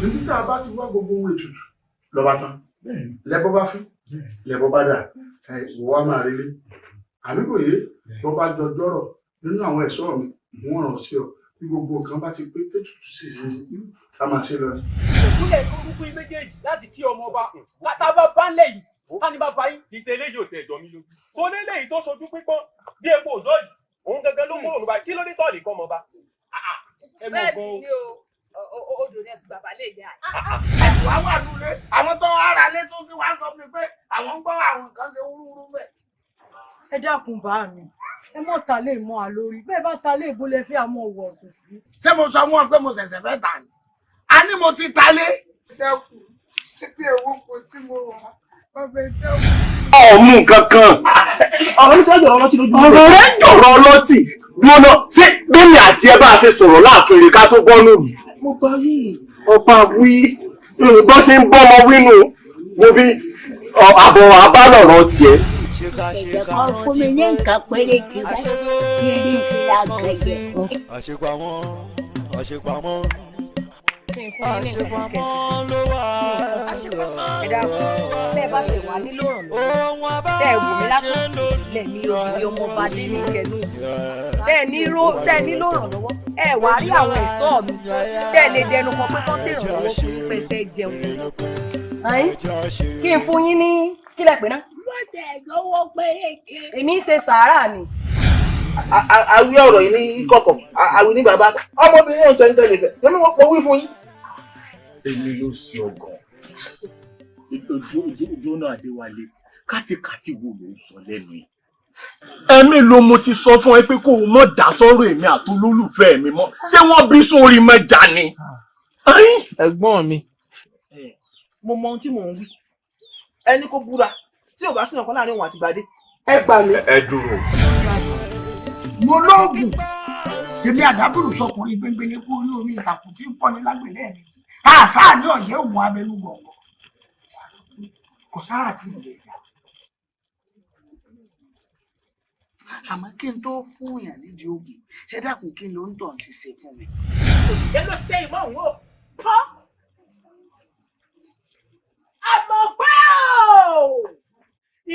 níbi tá a bá ti wá gbogbo ohun ètùtù lọ́ba tán lẹ́bọ́ bá fún lẹ́bọ́ bá dà ìwọ wa máa rí lé àbí kò yé bọ́ bá jọjọ́rọ̀ nínú àwọn ẹ̀ṣọ́ mi wọ́n ràn sí ọ bí gbogbo nǹkan bá ti pé tètùtù sì ṣe ká máa ṣe lọ. ìkúlẹ̀ tó rúkú méjèèjì láti kí ọmọ ọba kátà bá bá ń lẹ̀ yìí ká ní bá bá yín. ti tẹ́lẹ̀ yóò tẹ̀ jọ mí lójú. so lélẹ́yìí tó sojú pípọ́n bí epo òjò yìí òun gẹ́gẹ́ ló kúrò nípa kí ló ní tọ́ọ̀lì kọ́ ọmọ ọba. bẹ́ẹ̀ sì ni o odò ní ẹ ti bàbá lè yá. ẹ̀sùn wa wà lulẹ̀ àwọn tó ara lé tó fi wá sọ fún mi pé àwọn ń gbọ́ àwọn nǹkan ṣe wúrúwúrú bẹ́ẹ̀. ẹ dákun bá mi ẹ mọ ta lè mọ àlórí bẹ́ẹ̀ bá ta lé ìbúlẹ fi àmọ wọ ọsùn sí. ṣé mo sọ wọn pé mo ṣẹ̀ṣẹ̀ fẹ́ tà ní a ní mo ti ta lé. dẹ́kun tí ewu kò tí mo wà ọbẹ̀ dẹ́kun. ọmú kankan ọ̀rọ̀ rẹ̀ jọ̀rọ̀ ọlọ́tì gbóná ṣé bẹ́ẹ̀ni àti ẹ bá ṣe sọ̀rọ̀ láàfin rẹ̀ ká tó gbọ́ lónìí. mo bá rí ọba wí bó ṣe ń bọ́ ọmọ wínú mo bí àbọ̀ abálọ̀rọ̀ tiẹ̀. ẹ̀jẹ̀ kan fún mi ní nǹkan péré kí wọ́n kí ní ìfìlà gẹ̀gẹ̀ kan. àṣepamọ́ àṣepamọ́ ló wà. ẹ dákun bẹ́ẹ̀ bá ṣe wà nílò ìrànlọ́wọ́ tẹ́ ẹ wò mí lápò lẹ̀ ní òbí ọmọ ọba dé ní kẹnu tẹ́ ẹ nílò ìrànlọ́wọ́ ẹ wá rí àwọn ẹ̀ṣọ́ mi tẹ́ ẹ lè dẹnu kan pé kán sì ìrànlọ́wọ́ fún pẹ́ẹ́fẹ́ jẹun. kí n fún yín ní kílẹ̀ pé náà. wọ́n tẹ̀ lọ́wọ́ péréke. èmi ń ṣe sàárà ni. àwí ọ̀rọ̀ yìí ní kọ̀kọ̀ àwí ní bàbá ọmọbìnrin náà tẹ́ni tẹ́ni fẹ́ ṣé mo wí fún yín. èmi ló ṣe ọgàn ojú náà Adéwálé kátikáti wo ló ń sọ lẹ́nu yìí. ẹ̀mí ló mo ti sọ fún ẹ pé kó o mọ̀ dá sọ́rọ̀ èmi àti olólùfẹ́ mi mọ́ ṣé wọ́n bí sórí mẹ́ja ni. ẹ̀gbọ́n mi. mo mọ ohun tí mò ń wí ẹni kó búra tí ò bá sí ọ̀kan láàrin òun àti Gbadé. ẹ gbà mí. ẹ dúró. mo lóògùn èmi àdábùrù sọkùnrin gbẹngbẹng kú orí omi ìtàkùn tí ń fọ́ni lágbèlè ẹ̀mí àṣà ní ọ̀yẹ́ òun abẹnú gbọ̀ngàn kò sára tí mo lè dá. àmọ́ kí n tó fún yàn nídìí oògùn ẹ dákun kí n ló ń tàn ti ṣe fún mi. òṣìṣẹ́ ló ṣe ìmọ̀ òun ò pọ́. àmọ́ pé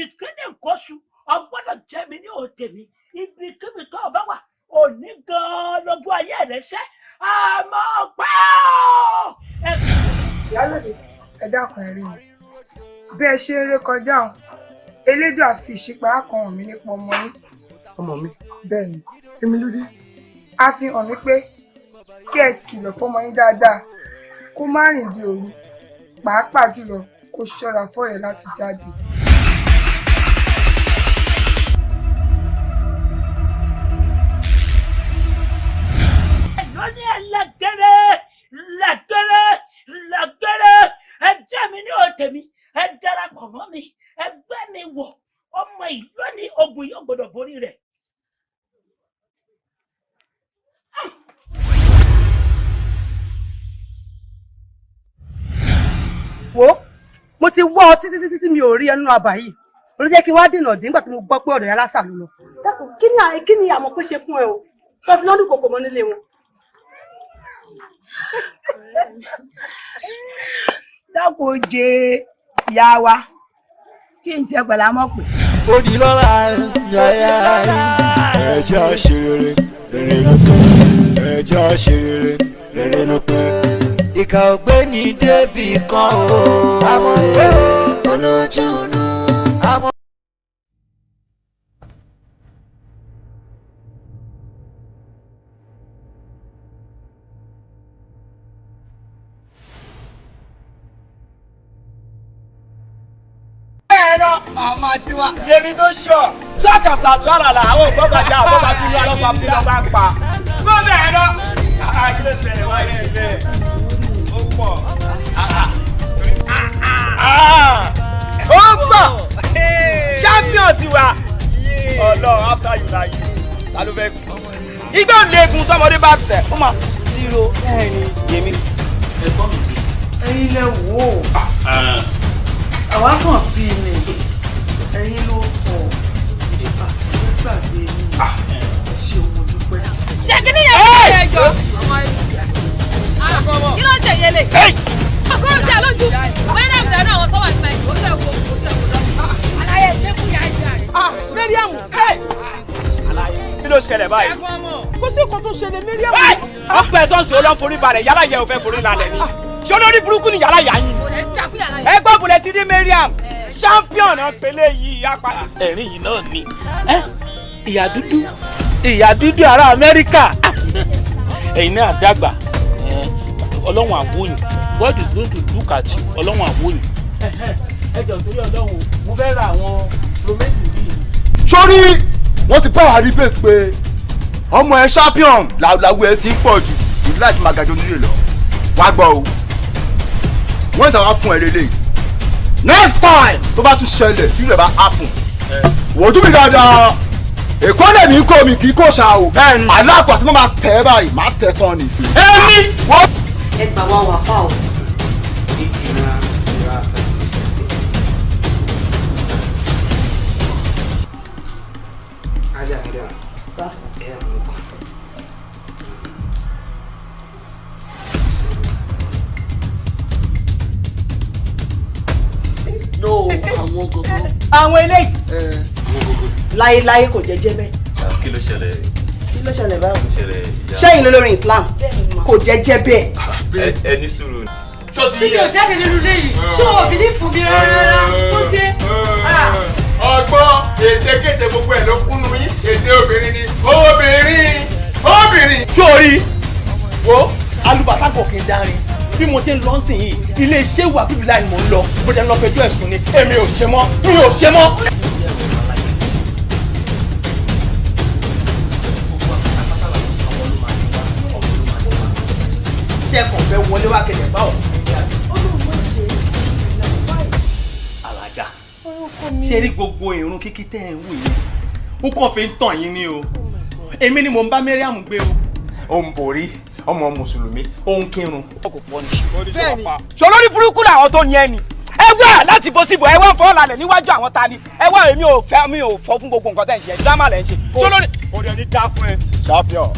ìkéde kóṣù ọgbọ́dọ̀ jẹ́ mi ní òde mi ibikíbi tó o bá wà òní gan-an lógún ayé rẹ̀ ṣẹ́ àmọ́ pé ìyálòdì ẹ dákun ẹ rí mi bí ẹ ṣe ń ré kọjá o elédùn àfi ìṣípayá kan hàn mí nípa ọmọ yín. ọmọ mi. bẹ́ẹ̀ ni èmi ló dé. a fi hàn mí pé kí ẹ kìlọ̀ fọmọ yín dáadáa kó má rìn di òru pàápàá jùlọ kó ṣọ́ra fọ́rẹ̀ láti jáde. lóní ẹlẹgẹrẹ ẹ jẹ́ mi ní òde mi ẹ darapọ̀ mọ́ mi ẹ gbé mi wọ̀ ọmọ ìlú ní ogun yóò gbọdọ̀ borí rẹ̀. wo mo ti wọ́ ọ títí mi ò rí ẹnu àbá yìí ló jẹ́ kí n wá dènà dín nígbà tí mo gbọ́ pé ọ̀dọ̀ yà lásà ló lọ. dákun kí ni àmọ́ pé ṣe fún ẹ o tó fi lọ́dún kòkò mọ́ nílé wọn. dákun oje ìyá wa kí n tiẹ̀ pẹ̀lú àmọ́ pé. ó di lọ́la yáyá ẹja ṣe rere rere ló pé ẹja ṣe rere rere ló pé ìkà ògbéni débì kan o àmọ́ pé olójú inú àmọ́. Màmá tiwa. Yèmí tó ṣọ. Ṣọ́ọ̀kàṣà àtúrà là àwọn ògbọ́gbàjà àbọ̀bà tí ní ọlọ́pàá fún ọba ń pa. Gbọ́dọ̀ ẹ̀rọ. Kí ló ṣẹlẹ̀ wáyé ẹgbẹ́? Ó pọ̀. Ó pọ̀. Champion tiwa. Ọlọ́run after you na you. Ta ló fẹ́ kú? Igbó legun tọmọdé bá tẹ̀. Ó máa tiro ẹni Yèmí. Ẹ̀gbọ́n mi. ẹ̀yin lẹ wò ó àwa kàn bí ni ẹ̀yin ló pọ̀ gbàgbé yín ẹ ṣe òun dúpẹ́. ṣé kí ni yẹn ń ṣe ẹjọ́ kí ló ń ṣe yẹlẹ. ló ṣẹlẹ̀ báyìí. kó sí nǹkan tó ṣẹlẹ̀ Mariam. ó pẹ́ sọ́ọ̀sì olóń forí balẹ̀ yálà yẹ ò fẹ́ forí lálẹ́ ni. ṣé olórí burúkú ni yálà yà yín. ẹ gbọ́ bùlẹ̀ ti rí Mariam champion náà pélé yìí apá. ẹ̀rín yìí náà ni ìyá dúdú ará Amẹ́ríkà ẹ̀yin náà dàgbà ọlọ́run àwòyìn God is going to look at you ọlọ́run àwòyìn. ẹ jọ torí ọlọ́run mo fẹ́ ra àwọn prometi bíi. sórí wọ́n ti bá wa rí bẹ́ẹ̀ pé ọmọ ẹ champion làwùlàwù ẹ ti ń pọ̀ jù ìlú láti máa gàjọ nílé lọ wá gbọ́ o wọ́n ìtàn wá fún ẹ lélẹ̀ next time tó bá tún ṣẹlẹ̀ tí rẹ̀ bá happen wòjú mi dáadáa èkó lè ní kó mi kì í kó ṣá o aláàkó àti máa tẹ̀ ẹ́ báyìí máa tẹ̀ tán ni. ẹ̀mí wọ́n. ẹ gbà wá wà fáwọn. Sir. no àwọn gọgọ. àwọn eléyìí láéláé kò jẹ́jẹ́ bẹ́ẹ̀. kí ló ṣẹlẹ̀. kí ló ṣẹlẹ̀ báwo. ìyá. ṣẹ́yìn lólórin Islam kò jẹ́jẹ́ bẹ́ẹ̀. ẹ ní sùúrù. tí yóò jáde nínú ilé yìí tí wọn ò bìlí fún mi rárá tó dé. ọgbọ́n ètekéte gbogbo ẹ̀ ló kúnnú yín ète obìnrin ni obìnrin. sórí wo alùbàtà kò kí n dárin bí mo ṣe ń lọ sìn yìí ilé iṣẹ́ ìwà bíbí láì mò ń lọ bó dé ń lọ fẹjọ́ ẹ̀sùn ni èmi ò ṣe mọ́. ṣé ẹ kàn fẹ́ wọlé wá kẹlẹ̀ bá ọ̀ alájà ṣe rí gbogbo ìrun kíkí tẹ́ ẹ̀ ń wò yìí ó kàn fi ń tàn yín ní o èmi ni mò ń bá Mariam gbé o ó ń borí ọmọ mùsùlùmí ó ń kírun. bẹ́ẹ̀ni ṣolórí burúkú làwọn tó ní ẹni ẹ wá láti bó síbò ẹ wá ń fọ́ lálẹ́ níwájú àwọn ta ni ẹ wá èmi ò fọ́ fún gbogbo nǹkan tẹ̀ ń ṣe dírámà lẹ́ ń ṣe ṣolórí. o dẹ̀ ní dá fún ẹ. champion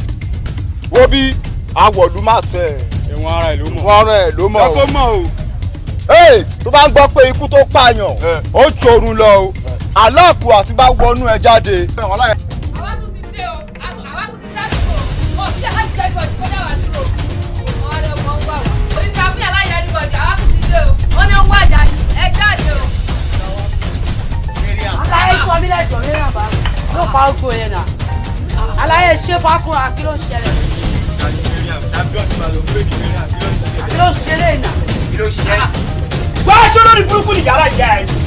wo bí awọ̀lú máa tẹ̀. ìwọ̀n ara ẹ̀ ló mọ̀. ìwọ̀n ara ẹ̀ ló mọ̀ o. ọkọ mọ̀ o. tó bá ń gbọ́ pé ikú tó pààyàn ó jòrún lọ o aláàkú àti bá wọnú ẹ jáde. àwa tún ti dé o àwa tún ti dájú o ọ̀ bí aláìsí ẹgbẹ́ ọ̀dùn kọjá wà dúró wọn lè wọ́n wà wá oníkà fún aláìsí ẹgbẹ́ ọ̀dùn àwa tún ti dé o wọ́n ní ó wà jáde ẹ jáde o. aláyé sọ mí lẹ́jọ́ mi rà bá mi ló pa ogun yẹn nà aláyé ṣé fákùnrin àkí ló ń ṣẹlẹ̀. àkí ló ń ṣẹlẹ̀ nà. kí ló ṣe é sí. wá aṣọ lórí burúkú ni yàrá ìyá ẹ.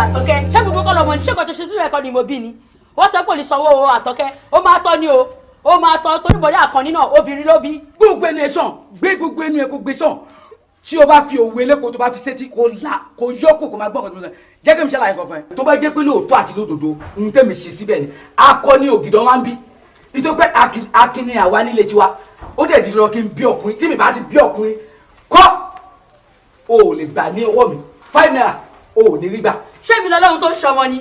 Àtọ́kẹ́ ṣé gbogbo kọ́ lọ́mọ ní ṣé kò tó ṣe sílẹ̀ ẹ̀kọ́ ni mo bí ni wọ́n sọ pé olè sanwó Àtọ́kẹ́ ó máa tọ́ ni o ó máa tọ́ torí bọ̀dé Àkànní náà obìnrin ló bí. gbogbo ẹnu ẹ sàn gbé gbogbo ẹnu ẹ kó gbé sàn tí o bá fi òwe lẹ́kọ̀ọ́ tó bá fi sétí kó yọkù kó máa gbọ́ ọ̀kan tó sọ jẹ́ kí n ṣàlàyé kan fún ẹ tó bá jẹ́ pé lóòótọ́ àti lódodo ohun tẹ̀mí ṣe síbẹ̀ ni Akànní Ògìdán wá ń bí nítorí pé Akin ni àwa nílé tiwa ó dẹ̀ di lọ kí n bí ọkùnrin tí mi bá ti bí ọkùnrin kọ́ o ò lè gbà ní ọwọ́ mi 5 naira o ò ní rí gbà. ṣé mi lọ́lọ́run tó ń ṣọmọ ni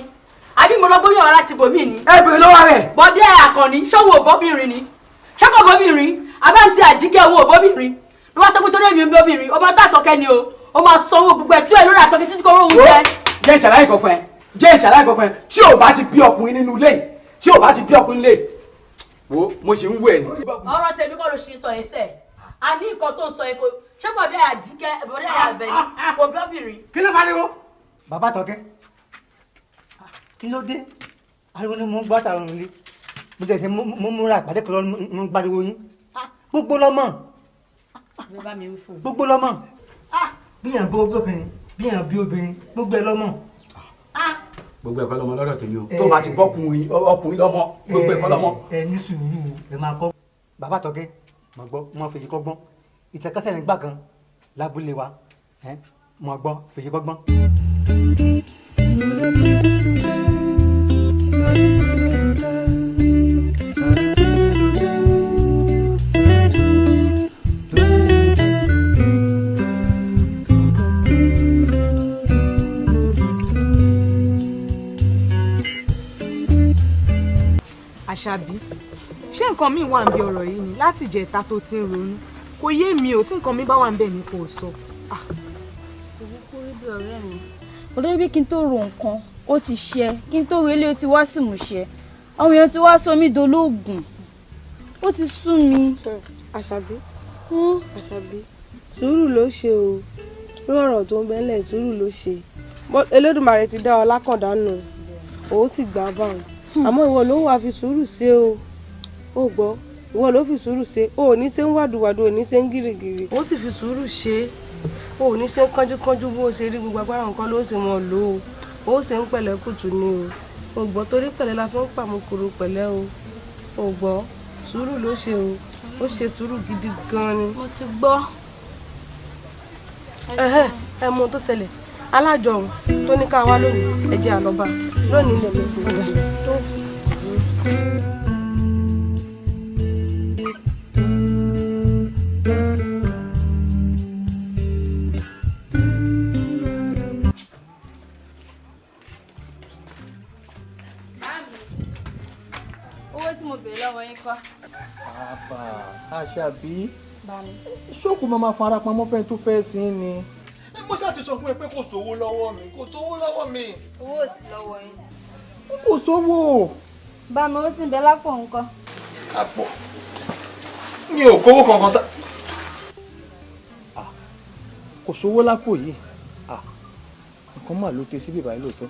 àbí mo lọ gbóyè ọ̀rá láti bòmí ni. ẹ bèrè lọ́wọ́ rẹ̀. Bọ̀dé Àkànní ṣọ́wọ́ òbóbìnrin ni ṣọ́kọ̀ òbóbìnrin àbáǹtí Àjíkẹ́ owó òbóbìnrin ló wá sọ pé torí èmi ń bí obìnrin ọba tó Àtọ́kẹ́ ni o ó máa sanwó gbogbo ẹ̀tọ́ ẹ̀ lórí Àtọ́kẹ́ títí kò rówó oúnjẹ. jẹ́ ìṣàlàyé kan fún ẹ jẹ́ ìṣàlàyé kan fún ẹ tí o bá ti bí ọkùnrin nínú ilé tí o bá ti bí ọkùnrin lé wo mo ṣe ń wú ẹ ní. ọ̀rọ̀ tèmi kọ́ ló ṣe sọ ẹsẹ̀ a ní nǹkan tó sọ èkó ṣé Bọ̀dé Àjíkẹ́ Bọ̀dé Àbẹ̀ní kò bí obìnrin. kí ló pariwo. bàbá Àtọ́kẹ́ kí ló dé ariwo ni mo ń gbọ́ àtàrà òrùlé mo jẹ́ ṣe mo múra àpàdé kan lọ́wọ́ mo ń gbariwo yín gbogbo lọ́mọ gbogbo lọ́mọ bíyàn bó obìnrin bíyàn bí obìnrin gbogbo ẹ lọ́mọ. gbogbo ẹ̀kọ́ lọ́mọ lọ́dọ̀ tèmi o tó bá ti bọ́kùnrin ọkùnrin lọ́mọ gbogbo ẹ̀kọ́ lọ́mọ. ẹ ní sùúrù ẹ máa kọ́ bàbá Àtọ́kẹ́ mo gbọ́ mo fèyí kọ́gbọ́n ìtẹ̀kẹ́sẹ̀ nígbà kan lábúlé wa mo gbọ́ fèyí kọ́gbọ́n. Àṣàbí ṣé nǹkan míì wà ń bí ọ̀rọ̀ yìí ni láti ìjẹta tó ti ń ronú kò yé mi ò tí nǹkan mi bá wà ń bẹ̀ ní kò sọ. òwú kúrú bí ọ̀rẹ́ mi olórí bí kí n tó ro nǹkan ó ti ṣe kí n tó relé ó ti wá sí ìmúṣẹ àwọn èèyàn ti wá sọ mí dolóògùn ó ti sú mi. Àṣàbí Àṣàbí sùúrù ló ṣe o lórí ọ̀rọ̀ tó ń bẹ́lẹ̀ sùúrù ló ṣe Elédùmarè ti dá ọ lákọ̀dánù òun sì gbà báwọn àmọ́ ìwọ ló wà fi sùúrù ṣe o ó gbọ́ ìwọ ló fi sùúrù ṣe o ò ní ṣe ń wàdùwàdù ò ní ṣe ń gírígírí ó sì fi sùúrù ṣe o ò ní ṣe ń kánjúkánjú bó o ṣe rí gbogbo agbára nǹkan ló ṣe wọn lò ó ó ṣe ń pẹ̀lẹ́ kùtù ni o gbọ́ torí pẹ̀lẹ́ la fi ń pàmùkùrù pẹ̀lẹ́ o gbọ́ sùúrù ló ṣe o ó ṣe sùúrù gidi gan ni. mo ti gbọ́. ẹ mọ tó ṣẹlẹ̀ alájọrùn tó ní ká wá lónìí ẹ jẹ́ àlọ́ba lónìí ilẹ̀ lóko tó. owó tí mo béèrè lọ́wọ́ yín kọ́. bàbá Àṣàbí ṣókù máa fara pamọ́ fẹ́ tó fẹ́ sí ni. mo ṣáà ti sọ fún ẹ pé kò sówó lọ́wọ́ mi kò sówó lọ́wọ́ mi. owó ò sí lọ́wọ́ yín. kò sówó. bá mi owó tí ń bẹ lápò nǹkan. àpò mi ò kówó kankan sá. kò sówó lápò yìí nǹkan mà ló tẹ síbí báyìí lóòótọ́.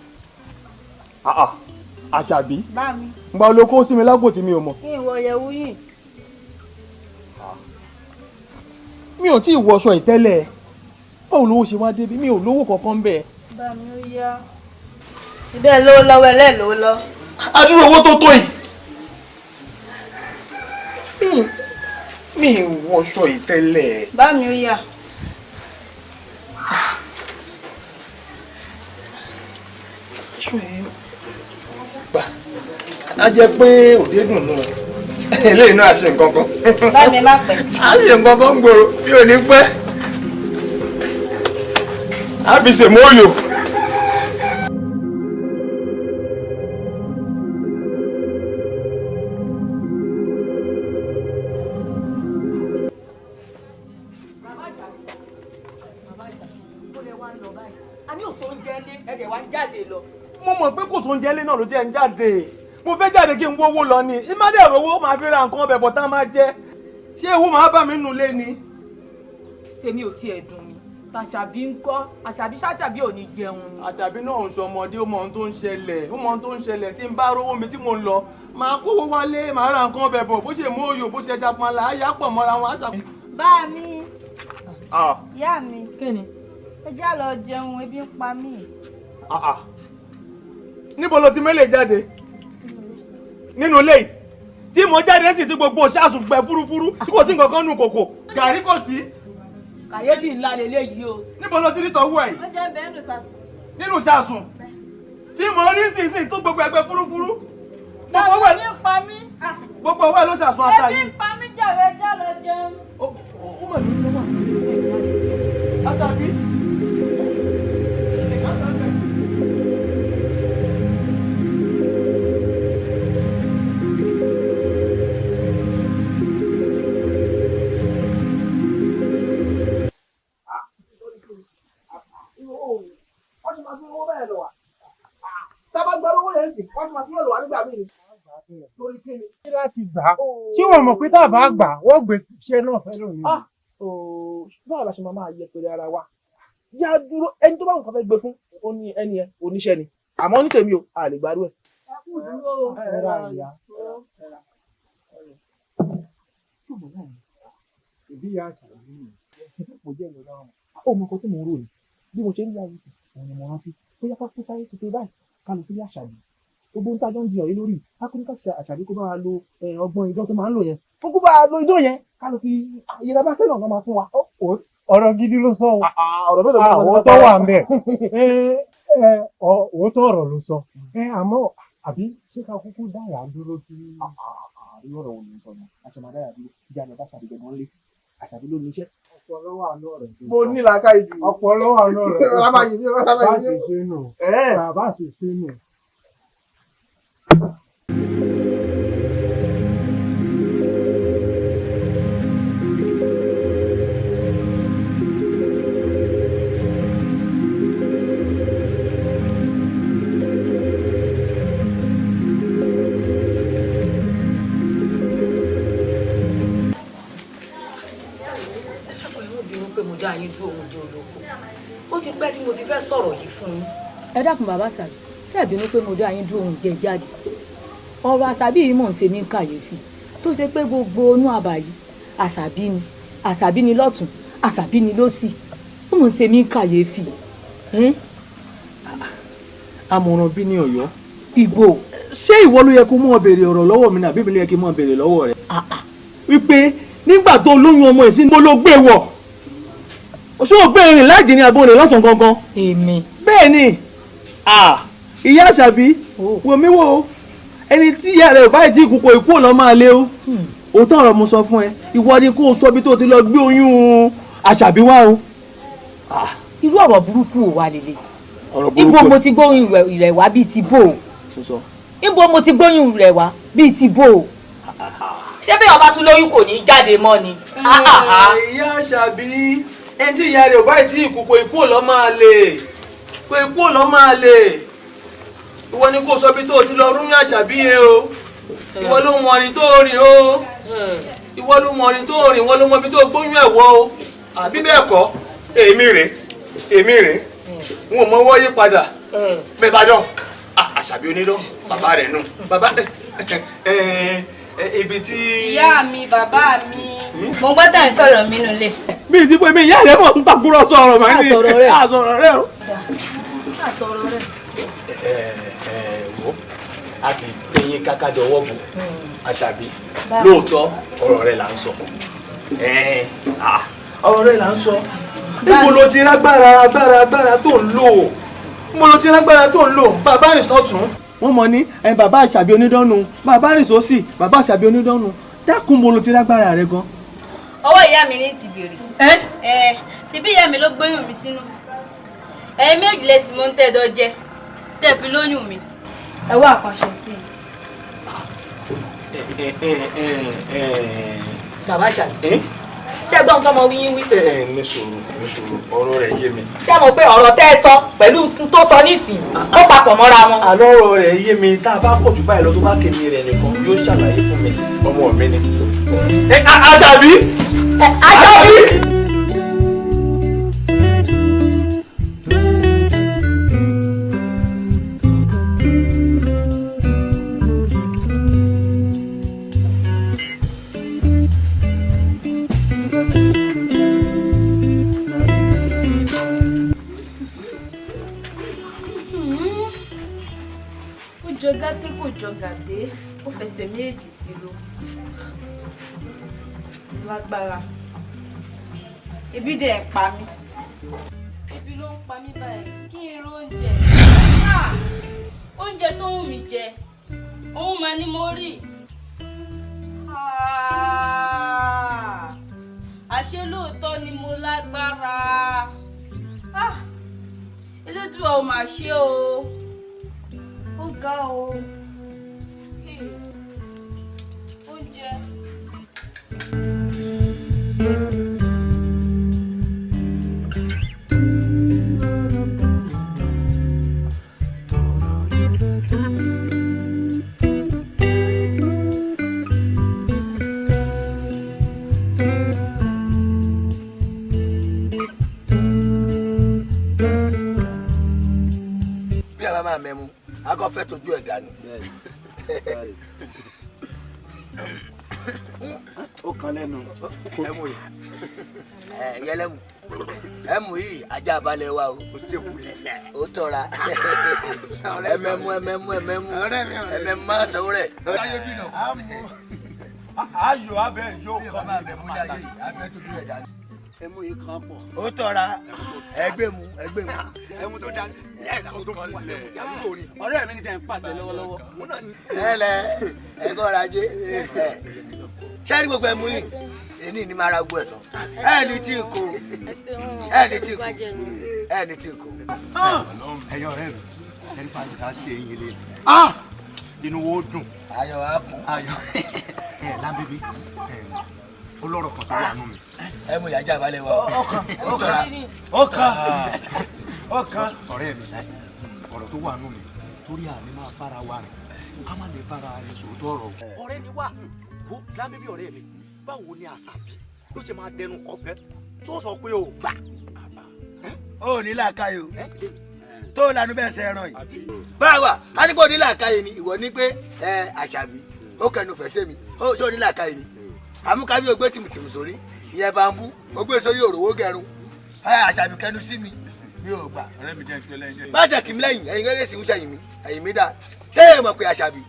Àṣàbí bá mi. gba olóko sí mi lápò tí mi ò mọ̀. kí ìwọ yẹ̀wù yìí. mi ò tí ì wọṣọ ìtẹ́lẹ̀ báwo lówó ṣe wá débi mi ò lówó kankan bẹ́ẹ̀. bá mi ó yá. ibẹ̀ lówó lọ́wọ́ ẹlẹ́ lówó lọ. adúrò owó tó tó yìí mi ì wọṣọ ìtẹ́lẹ̀. bá mi ó yá. gbà á jẹ́ pé òde dùn nù eléyìí náà ṣe nǹkan kan. bá mi má pẹ́. a ṣe nǹkan kan gbòòrò bí ò ní pẹ́ a fi ṣèmóòyò. mo mọ̀ pé kò sóúnjẹ ilé náà ló jẹ́ ń jáde mo fẹ́ jáde kí n wówó lọ ni ìmọ̀dé ọ̀rọ̀ owó máa fi ra nǹkan ọbẹ̀ bọ̀ tá a máa jẹ ṣé ewu máa bá mi nù lé ni. tèmi ò tiẹ̀ dùn mí tàṣàbí ń kọ́ ṣàṣàbí ò ní jẹun. àṣàbí náà ń sọ ọmọdé ó mọ ohun tó ń ṣẹlẹ̀ ó mọ ohun tó ń ṣẹlẹ̀ tí n bá rówó mi tí mo ń lọ máa kówó wálé máa ra nǹkan ọbẹ̀ bọ̀ bó ṣe mú òyò bó ṣe japanla á yá pọ̀ mọ́ra wọn àṣàbí. bá mi ìyá mi ẹ já lọ jẹun ebi ń pa mí. níbo ló ti mẹ́lẹ̀ jáde nínú ilé yìí tí mo jáde sí ti gbogbo ṣáàsùn gbẹ fúrúfúrú tí kò sí nǹkan kan nù kòkò gàrí kò sí. kàyéfì ńlá lélẹ́yìí o. níbo ló ti rí tọ́wọ́ ẹ̀. wọ́n jẹ́ bẹ́ẹ̀ nù sàṣùn. nínú ṣáàsùn tí mo rí sísìn tó gbogbo ẹgbẹ́ fúrúfúrú. bàbá mi pa mí. gbogbo owó ẹ̀ ló ṣàṣùn ata yìí. ẹbí pa mí jàre já lọ jẹun. ó mà ní lọ́wọ́ Àṣàbí. láti gbà á tí wọn mọ̀ pé tábà gbà wọ́n gbé iṣẹ́ náà fẹ́ lónìí. báwo la ṣe máa yẹ pẹ̀lú ara wa yá dúró ẹni tó bá nǹkan fẹ́ gbé fún ó ní ẹni ẹ oníṣẹ́ ni àmọ́ ní tèmi o a lè gbárù ẹ̀. ìbí ya ṣàlàyé mi mo jẹ́ ìlú náà. ó mọ nǹkan tí mo ń rò ní bí mo ṣe ń yára sí òun ni mo rántí bóyá ká kó sáré tuntun báyìí ká lọ sílé Àṣàbí gbogbo ń tájọ́ ń jiyàn yìí lórí akóníkà Àṣàbí kó bá wa lo ọgbọ́n idán tó máa ń lò yẹn fún kó bá wa lo idán yẹn ká lọ fi ìyẹn bá fẹ́ràn ọ̀gá máa fún wa. ọ̀rọ̀ gidi ló sọ ọ̀rọ̀ mélòó ló àwọn tó wà ń bẹ̀ òótọ́ ọ̀rọ̀ ló sọ àmọ́ àbí ṣé ká kúkú dáyà dúró sí. àríwọ̀ ọ̀rọ̀ wo ni sọ yẹn àṣẹ máa dáyà dúró ìjà ni bá Àṣàbí gbẹ̀gbọ́n lé Àṣàbí ló ní iṣẹ́. ọpọlọ wà ní ọ̀rọ̀ tó mo ní làákà ìdù. ọpọlọ wà ní ọ̀rọ̀ tó bá sì ṣe nù bá sì ṣe nù. ó ti pẹ́ tí mo ti fẹ́ sọ̀rọ̀ yìí fún yín. ẹ dákun bàbá Àṣàbí ṣé ẹ bínú pé mo dá yín dúró oúnjẹ jáde ọ̀rọ̀ Àṣàbí yìí mọ̀ ń ṣe mí kàyéfì tó ṣe pé gbogbo inú àbá yìí Àṣàbí ni lọ́tún Àṣàbí ni lósì ó mọ̀ ń ṣe mí kàyéfì. àmọ̀ràn bí ní Ọ̀yọ́. ìbò. ṣé ìwọ ló yẹ kó mọ̀ béèrè ọ̀rọ̀ lọ́wọ́ mi ní àbí mi ló yẹ kí n mọ̀ béèrè lọ́wọ́ rẹ̀. wípé nígbà tó lóyún ọmọ ẹ̀ sí mo ló gbé wọ̀ ṣé o gbé irin láàjì ní abóni lọ́sàn-án gangan. èmi. bẹ́ẹ̀ ni ìyá Àṣàbí wò mí wò ẹni tí ìyá rẹ̀ báyìí tí ìkùkọ̀ ìkú ò lọ́ máa lé o òótọ́ ọ̀rọ̀ mo sọ fún ẹ ìwọ ni kó o sọ bí tó ti lọ gbé oyún Àṣàbí wá o. irú ọ̀rọ̀ burúkú ò wà lélẹ̀ ọ̀rọ̀ burúkú ibo mo ti gbóyún rẹ̀ wá bíi ti bò ibo mo ti gbóyún rẹ̀ wá bíi ti bò ṣé bí ọba tún lóyún kò ní jáde mọ́ ni. ìyá Àṣàbí ẹni tí ìyá rẹ̀ ò báyìí tí ìkùkọ̀ ìkú ò lọ́ máa lè pé ikú ò lọ́ máa lè ìwọ ni kó sọ bí tó o ti lọ rúyún Àṣàbí yẹn o ìwọ ló mọ ọrin tó rìn o ìwọ ló mọ ọrin tó rìn ìwọ ló mọ bí tó gbóyún ẹ̀ wọ o àbí bẹ́ẹ̀ kọ́ èmi rè n ò mọ owó yí padà bẹ́ẹ̀ bá dán Àṣàbí onídán bàbá rẹ̀ nù bàbá ibi tí. ìyá mi bàbá mi mo gbọ́ tẹ̀ ń sọ̀rọ̀ mi nulẹ̀. bí ìdí pé mi ìyá rẹ̀ mọ̀ ń takúrọ̀ sọ̀rọ̀ màá ní àsọ̀rọ̀ rẹ̀ o. àsọ̀rọ̀ rẹ̀. wo a kì í tẹyin kákájọ ọwọ́ bu Àṣàbí lóòótọ́ ọ̀rọ̀ rẹ̀ là ń sọ ọ̀rọ̀ rẹ̀ là ń sọ níbo ló ti agbára tó ń lò níbo ló ti lágbára tó ń lò bàbá rìn sọ́tún. wọ́n mọ̀ ní bàbá Àṣàbí onídọ́nu bàbá rìn sósì bàbá Àṣàbí onídọ́nu dákun mo lo ti lágbára rẹ gan. ọwọ́ ìyá mi ní ti bèrè. ṣebí ìyá mi ló gbóyún mi sínú. ẹ̀yin méjì lẹ́sìn mọ́ ń tẹ̀dọ̀ jẹ tẹ̀ fi lóyún mi. ẹ wá àkànṣe sí i. bàbá Àṣàbí ṣé gbọ́n tọmọ wíyín wí. ní sùúrù ọ̀rọ̀ rẹ̀ yé mi. ṣé mo pé ọ̀rọ̀ tẹ́ ẹ sọ pẹ̀lú tó sọ nísìnyí ó papọ̀ mọ́ra wọn. àlọ́ ọ̀rọ̀ rẹ̀ yé mi tá a bá pọ̀ jù báyìí lọ tó bá kéde rẹ̀ nìkan yóò ṣàlàyé fún mi ọmọ mi ni. Àṣàbí. Àṣàbí. jọ gàté kò jọ gàté ó fẹsẹ̀ méjì ti ro lágbára ebi dẹ̀ ń pa mí ebi ló ń pa mí báyìí kí n ro oúnjẹ oúnjẹ tó wù mí jẹ òun mà ni mo rí àṣé lóòótọ́ ni mo lágbára Elédùà ò mà ṣe o ó ga o oúnjẹ. Mẹ́mu akọ fẹ́ tójú ẹ̀ dànù. Ó kan lẹ́nu. Ẹmu yìí yẹlẹ́mu ẹmu yìí ajá balẹ̀ wa o ó tọ́ra ẹmẹ́mu máa sanwó rẹ̀. Ayọ̀ abẹ́ yóò kọ́ máa mẹ́mu ní ayé yìí afẹ́ tójú ẹ̀ dànù. Ẹmu yìí kan pọ̀. Ó tọ́ra ẹgbẹ́ mu. Ẹmu tó dání. Ọ̀rẹ́ mi ní tẹ̀ ń pàṣẹ lọ́wọ́lọ́wọ́. Ẹlẹ ẹgbẹ́ ọ̀rọ̀ ajé ṣẹ́ni gbogbo ẹmu yìí èyí ni máa ra gbọ́ ẹ̀tọ́ ẹni tí ń kó. Ẹ̀yin ọ̀rẹ́ mi ẹni fàájì ká ṣe yín lé inú wo dùn. Ayọ̀ wa kún. Ayọ̀ lábẹ́bí olóró kan tó wà nù mí. Ẹmu ìyájà balẹ̀ wa ọkàn ọ̀rẹ́ mi ọ̀rọ̀ tó wà nù mí torí àní máa bára wa rìn ká má lè bára rìn sòótọ́ ọ̀rọ̀. Ọ̀rẹ́ ni wà ó lábẹ́bí ọ̀rẹ́ mi báwo ni Àṣàbí ló ṣe máa dẹnu kọfẹ́ tó sọ pé o gbà. Ó ní làákàyè o tó lanu bẹ́ẹ̀ ṣe ẹran yìí. Báwa a ní kó ní làákàyè ni ìwọ ní pé Àṣàbí ó kẹnu fẹ́ sẹ́mi ó ṣó ní làákàyè ni àmúkábí ògbé tìmùtìmù sórí ìyẹn bambú ògbé sórí òrówó gẹrun Àṣàbí kẹnu sí mi mi ò gbà. Má jẹ́ kí n lẹ́yìn ẹ̀yin gẹ́gẹ́ sí ń ṣẹ̀yìn mi ẹ̀yìn mi dá ṣé ẹ mọ̀ pé Àṣàbí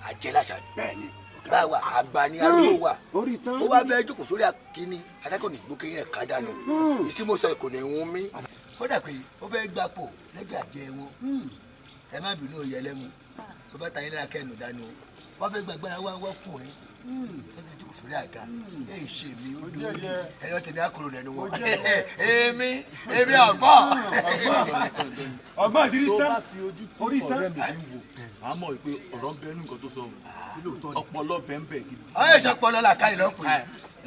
àjẹ́ l'Àṣàbí báwa àgbà ni arúgbó wa ó wá fẹ́ jókòó sórí akíní adákọ̀ ní gbókè rẹ̀ ká dànù ìtí mo sọ ìkò ní ìhun mi ó dà pé ó fẹ́ gbapò lẹ́gbẹ̀ẹ́ àjẹ́ wọn ẹ má bínú òye ẹlẹ́mu tó bá ta yín lára kẹ́nu dání o wọ́n fẹ́ gbàgbára wá wọ́kùnrin fẹ́ jókòó sórí àga èyí ṣe mi ó dúró ẹ̀rọ tèmi àkùrọ̀ lẹ́nu wọn èmi ọgbọ́n ìdírí tán orí tán. àmọ́ ìpè ọ̀rọ̀ ń bẹ nínú nǹkan tó sọ ọpọlọ bẹ́ẹ̀ gidi. ọ̀yẹ́ sọ pọlọ la ká ìlọ pé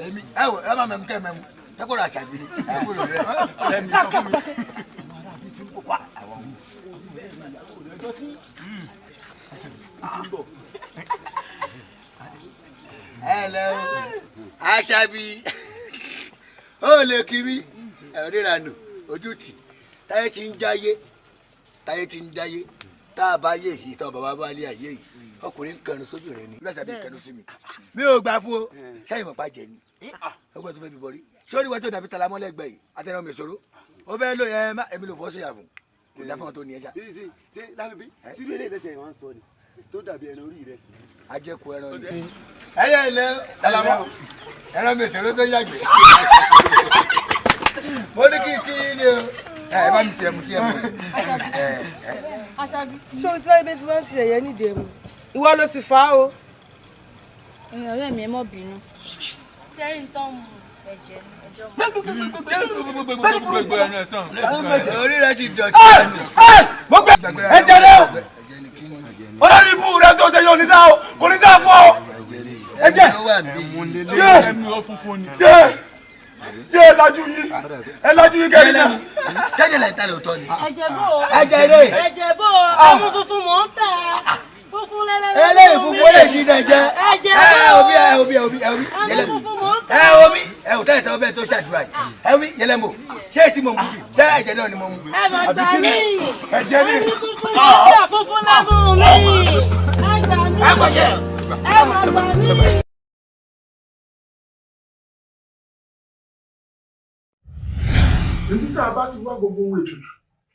èmi ẹ wò ẹ má mẹ́mu kẹ́ mẹ́mu ẹ kó ra Àṣàbí ni ẹ kó lò rẹ. ẹ lẹ o Àṣàbí ó lè kí mi ẹ ríra nù ojú tì táyé ti ń jáyé tá a bá yé yìí tá a bàbá bá lé ayé yìí ọkùnrin kẹrin sójú rẹ ni lọ́sàbí kẹrin sí mi mi ò gbà fún o sẹ́yìn mọ̀pá jẹ ni ọgbọ́n tó fẹ́ fi bọ́rí sórí wọ́n tó dàbí talamọ́lẹ́gbẹ̀ẹ́ yìí àtẹnumọ́ mi sọ̀rọ̀ ó fẹ́ lóye ẹ má èmi ló fọ́ sóyà fún kò dá fún ọ tó ní ẹja. ṣe lábẹ́bí sírú ilé ìdẹ́tẹ̀ wọn sọ ni tó dàbí ẹran orí rẹ sí. ajẹ́kù ẹran ni ẹyẹ ilẹ̀ talamọ́ ẹran mi sọ̀rọ̀ tó yàgbé mo ní kí ni o ẹ bá mi tiẹ̀ mu sí ẹ mọ́ Àṣàbí ṣé o ti láyé bẹ́ẹ̀ fi máa ń ṣe ẹ̀yẹ nídìí ẹ̀mú ìwọ ló sì fà á o. ẹ̀yin ọ̀rẹ́ mi ẹ mọ́ bínú sẹ́yìn tó ń mu ẹ̀jẹ̀ ẹjọ́ mọ́. orí rẹ ti dọ̀tí ẹnu. mo gbẹ ẹ̀jẹ̀ rẹ o olórí ibú rẹ tó ṣe yóò ní dá o kò ní dá fún ọ. ẹ̀jẹ̀ yé lajú yín kẹrin náà. sẹ́jẹ̀ lẹ́yìn tá ló tọ́ ni. ẹ̀jẹ̀ bò ó ẹ̀jẹ̀ rẹ. ẹ̀jẹ̀ bò ó ọmọ funfun mò ń tẹ̀ funfun lẹ́lẹ́lẹ́. eléyìí funfun lè jí dẹ̀ jẹ́. ẹ̀jẹ̀ bò ó omi yẹlẹ́mu funfun mò ń tẹ̀. omi tẹ́lẹ̀ tẹ́lẹ̀ bẹ́ẹ̀ tó ṣàdúrà yìí omi yẹlẹ́mu ṣé ètí mo mú ṣé ẹ̀jẹ̀ náà ni mo mú. ẹ mọ̀ gbà mí ẹ̀jẹ̀ ni funfun mò ń tẹ̀ funfun lẹ́mú mi ẹ gbà mí ẹ mọ̀ gbà mí. Ibi tá a bá ti wá gbogbo ohun ètùtù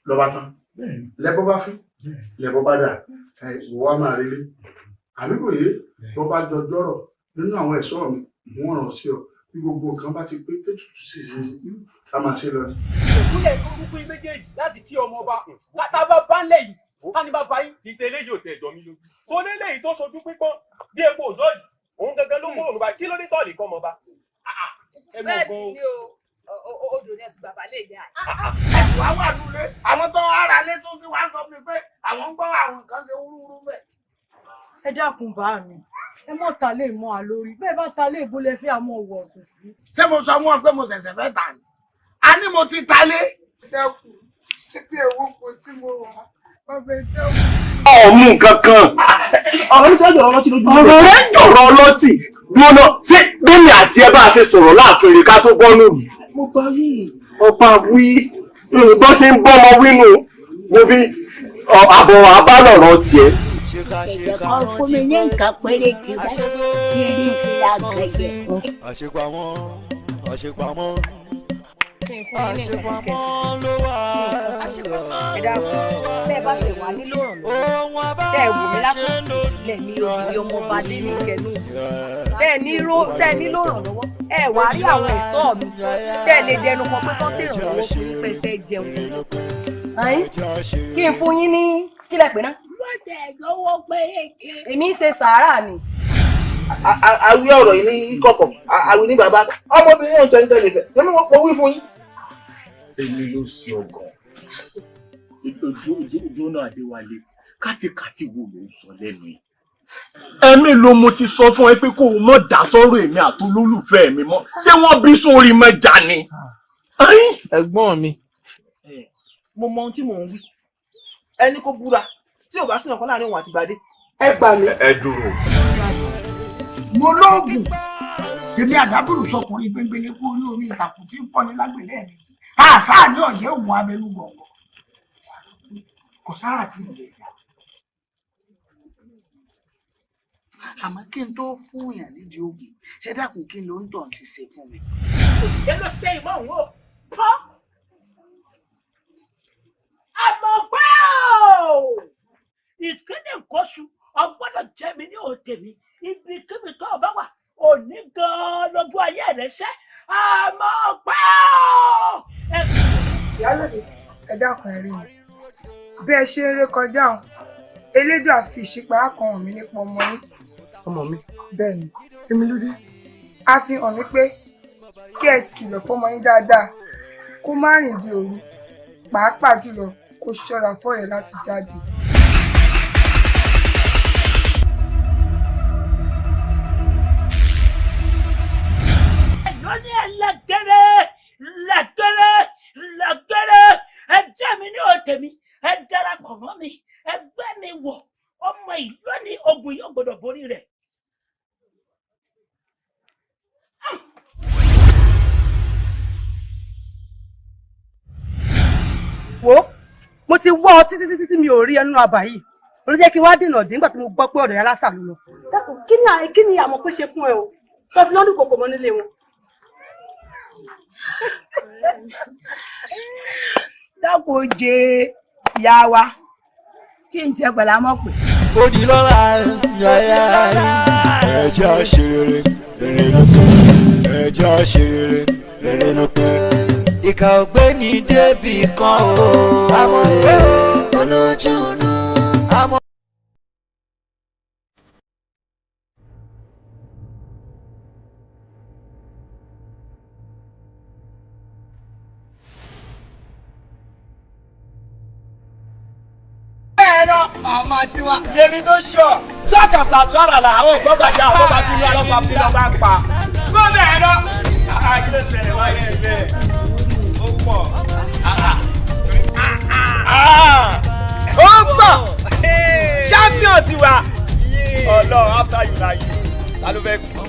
lọ́ba tán lẹ́bọ̀ bá fi lẹ́bọ̀ bá dà wọ́n máa rí lé àbí kò yé bọ́ bá jọ dọ́rọ̀ nínú àwọn ẹ̀ṣọ́ mi wọ́n ràn sí ọ bí gbogbo nǹkan bá ti pé tètùtù sì sí ká máa ṣe lọ. ìkúlẹ̀ tó kúkú méjèèjì láti kí ọmọ ọba kátà bá bá ń lẹ́yìn ká ní bá bá yín. ti tẹ́lẹ̀ yóò tẹ̀ jọ mí lójú. so lélẹ́yìí tó sojú pípọ́n bí epo òjò yìí òun gangan ló mú òun bá kí ló dé tọ́ọ̀lì kọ́ ọmọ ọba. bẹ́ẹ̀ sì ni odò ni ẹ ti bàbá lè yá. ẹ̀sùn àwọn àdúlé àwọn tó ara lé tó ti wá sọ fún mi pé àwọn ń gbọ́ àwọn nǹkan ṣe wúrúwúrú bẹ́ẹ̀. ẹ dákun bá mi ẹ mọ ta lè mọ àlórí bẹ́ẹ̀ bá ta lè bólẹ fẹ àmọ wọ ọsùn sí. ṣé mo sọ fún ọ pé mo ṣẹ̀ṣẹ̀ fẹ́ tà ní a ní mo ti ta lé. dẹ́kun tí èwo kò tí mo wà ọbẹ̀ dẹ́kun. ọmú kankan ọ̀rọ̀ ní sọ́jọ́ ọlọ́tì lójú. ọ̀rọ̀ rẹ̀ ń jọ̀rọ̀ ọlọ́tì dúró ṣé bẹ́ẹ̀ni àti ẹ bá ṣe sọ̀rọ̀ láàfin rẹ̀ ká tó gbọ́ lónìí. mo bá rí ọba wí bọ́ ṣe ń bọ́ ọmọ wínú mo bí àbọ̀ abálọ̀rọ̀ tiẹ̀. Ẹ̀jẹ̀ fún mi ní nǹkan péré kí n rí ìfìlà gẹ̀gẹ̀. àṣepamọ́ àṣepamọ́ àṣepamọ́ ló wà. ẹ dákun bẹ́ẹ̀ bá ṣe wà nílò ìrànlọ́wọ́ tẹ́ ẹ wò mí lápò lẹ́ẹ̀mí òbí ọmọ ọba dé ní kẹnu tẹ́ ẹ nílò ìrànlọ́wọ́ ẹ wà á rí àwọn ẹ̀ṣọ́ mi tẹ́ ẹ lè dẹnu kan pé kán sì ìrànlọ́wọ́ fún yín pẹ́ fẹ́ jẹun. kí n fún yín ní kílẹ̀ pé ná. wọ́n tẹ̀ lọ́wọ́ péréke. èmi ń ṣe sàárà ni. àwí ọ̀rọ̀ yìí ní kọ̀kọ̀ àwí ní bàbá ọmọbìnrin náà tẹ́ni tẹ́ni fẹ́ ṣé mo wí fún yín. èmi ló ṣe ọgàn ojú náà Adéwálé kátikáti wo ló ń sọ lẹ́nu yìí. ẹ̀mí ló mo ti sọ fún ẹ pé kó o mọ̀ dá sọ́rọ̀ èmi àti olólùfẹ́ mi mọ́ ṣé wọ́n bí sórí mẹ́ja ni. ẹ̀gbọ́n mi mo mọ ohun tí mò ń wí ẹni kó búra tí ò bá sí ọ̀kan láàrin òun àti Gbadé. ẹ gbà mí. ẹ dúró. mo lóògùn èmi àdábùrù sọkùnrin gbẹngbẹlẹ kú orí omi ìtàkùn tí ń fọ́ni lágbèlẹ ẹ̀mejì àṣà ní ọ̀jẹ̀ òun abẹnú gbọ̀ngàn kò sára tí mo lè gbà. àmọ́ kí n tó fún yàn nídìí ogun ẹ dákun kí n ló ń tọ̀ ti ṣe fún mi. òṣìṣẹ́ ló ṣe ìmọ̀ òun o pọ́ àmọ́ pé ìkéde nǹkanṣu ọgbọ́dọ̀ jẹ́ mi ní òde mi ibikíbi tó o bá wà òní gan-an lójú ayé rẹ̀ ṣẹ́ àmọ́ pé ìyálòdì ẹ dákun ẹ rí mi bí ẹ ṣe ń ré kọjá ọ̀hún elédùn àfi ìṣípà kan mi nípa ọmọ yín. ọmọ mi. bẹ́ẹ̀ ni èmi ló dé. a fi hàn mí pé kí ẹ kìlọ̀ fọmọ yín dáadáa kó má rìn di òru pàápàá jùlọ kó ṣọ́ra fọ́rẹ̀ láti jáde. lóní ẹlẹgẹrẹ ẹ jẹ́ mi ní òde mi ẹ darapọ̀ mọ́ mi ẹ gbé mi wọ̀ ọmọ ìlú ní ogun yóò gbọdọ̀ borí rẹ̀. wo mo ti wọ́ ọ títí mi ò rí ẹnu àbá yìí ló jẹ́ kí n wá dènà dé nígbà tí mo gbọ́ pé ọ̀dọ̀ yà lásà ló lọ. dákun kí ni àmọ́ pé ṣe fún ẹ o tó fi lọ́dún kòkò mọ́ nílé wọn. dákun oje ìyá wa kí n tiẹ̀ pẹ̀lú àmọ́ pé. ó di lọ́la yáyá ẹja ṣe rere ló pé ẹja ṣe rere ló pé ìkà ògbéni débì kan o àmọ́ pé olójú inú àmọ́. ọmọ tiwa yẹmi tó ṣọ ṣọọkà ṣàtúrà là àwọn ògbọ́gbàjà àbọ̀bà tí ní ọlọ́pàá fún lọ́ba ń pa. gómìnà ẹ̀rọ àkílẹ̀ ṣẹlẹ̀ wáyé ẹgbẹ́ ó pọ̀ ó pọ̀ champion tiwa ọlọ́run after you na you ta ló fẹ́ kú.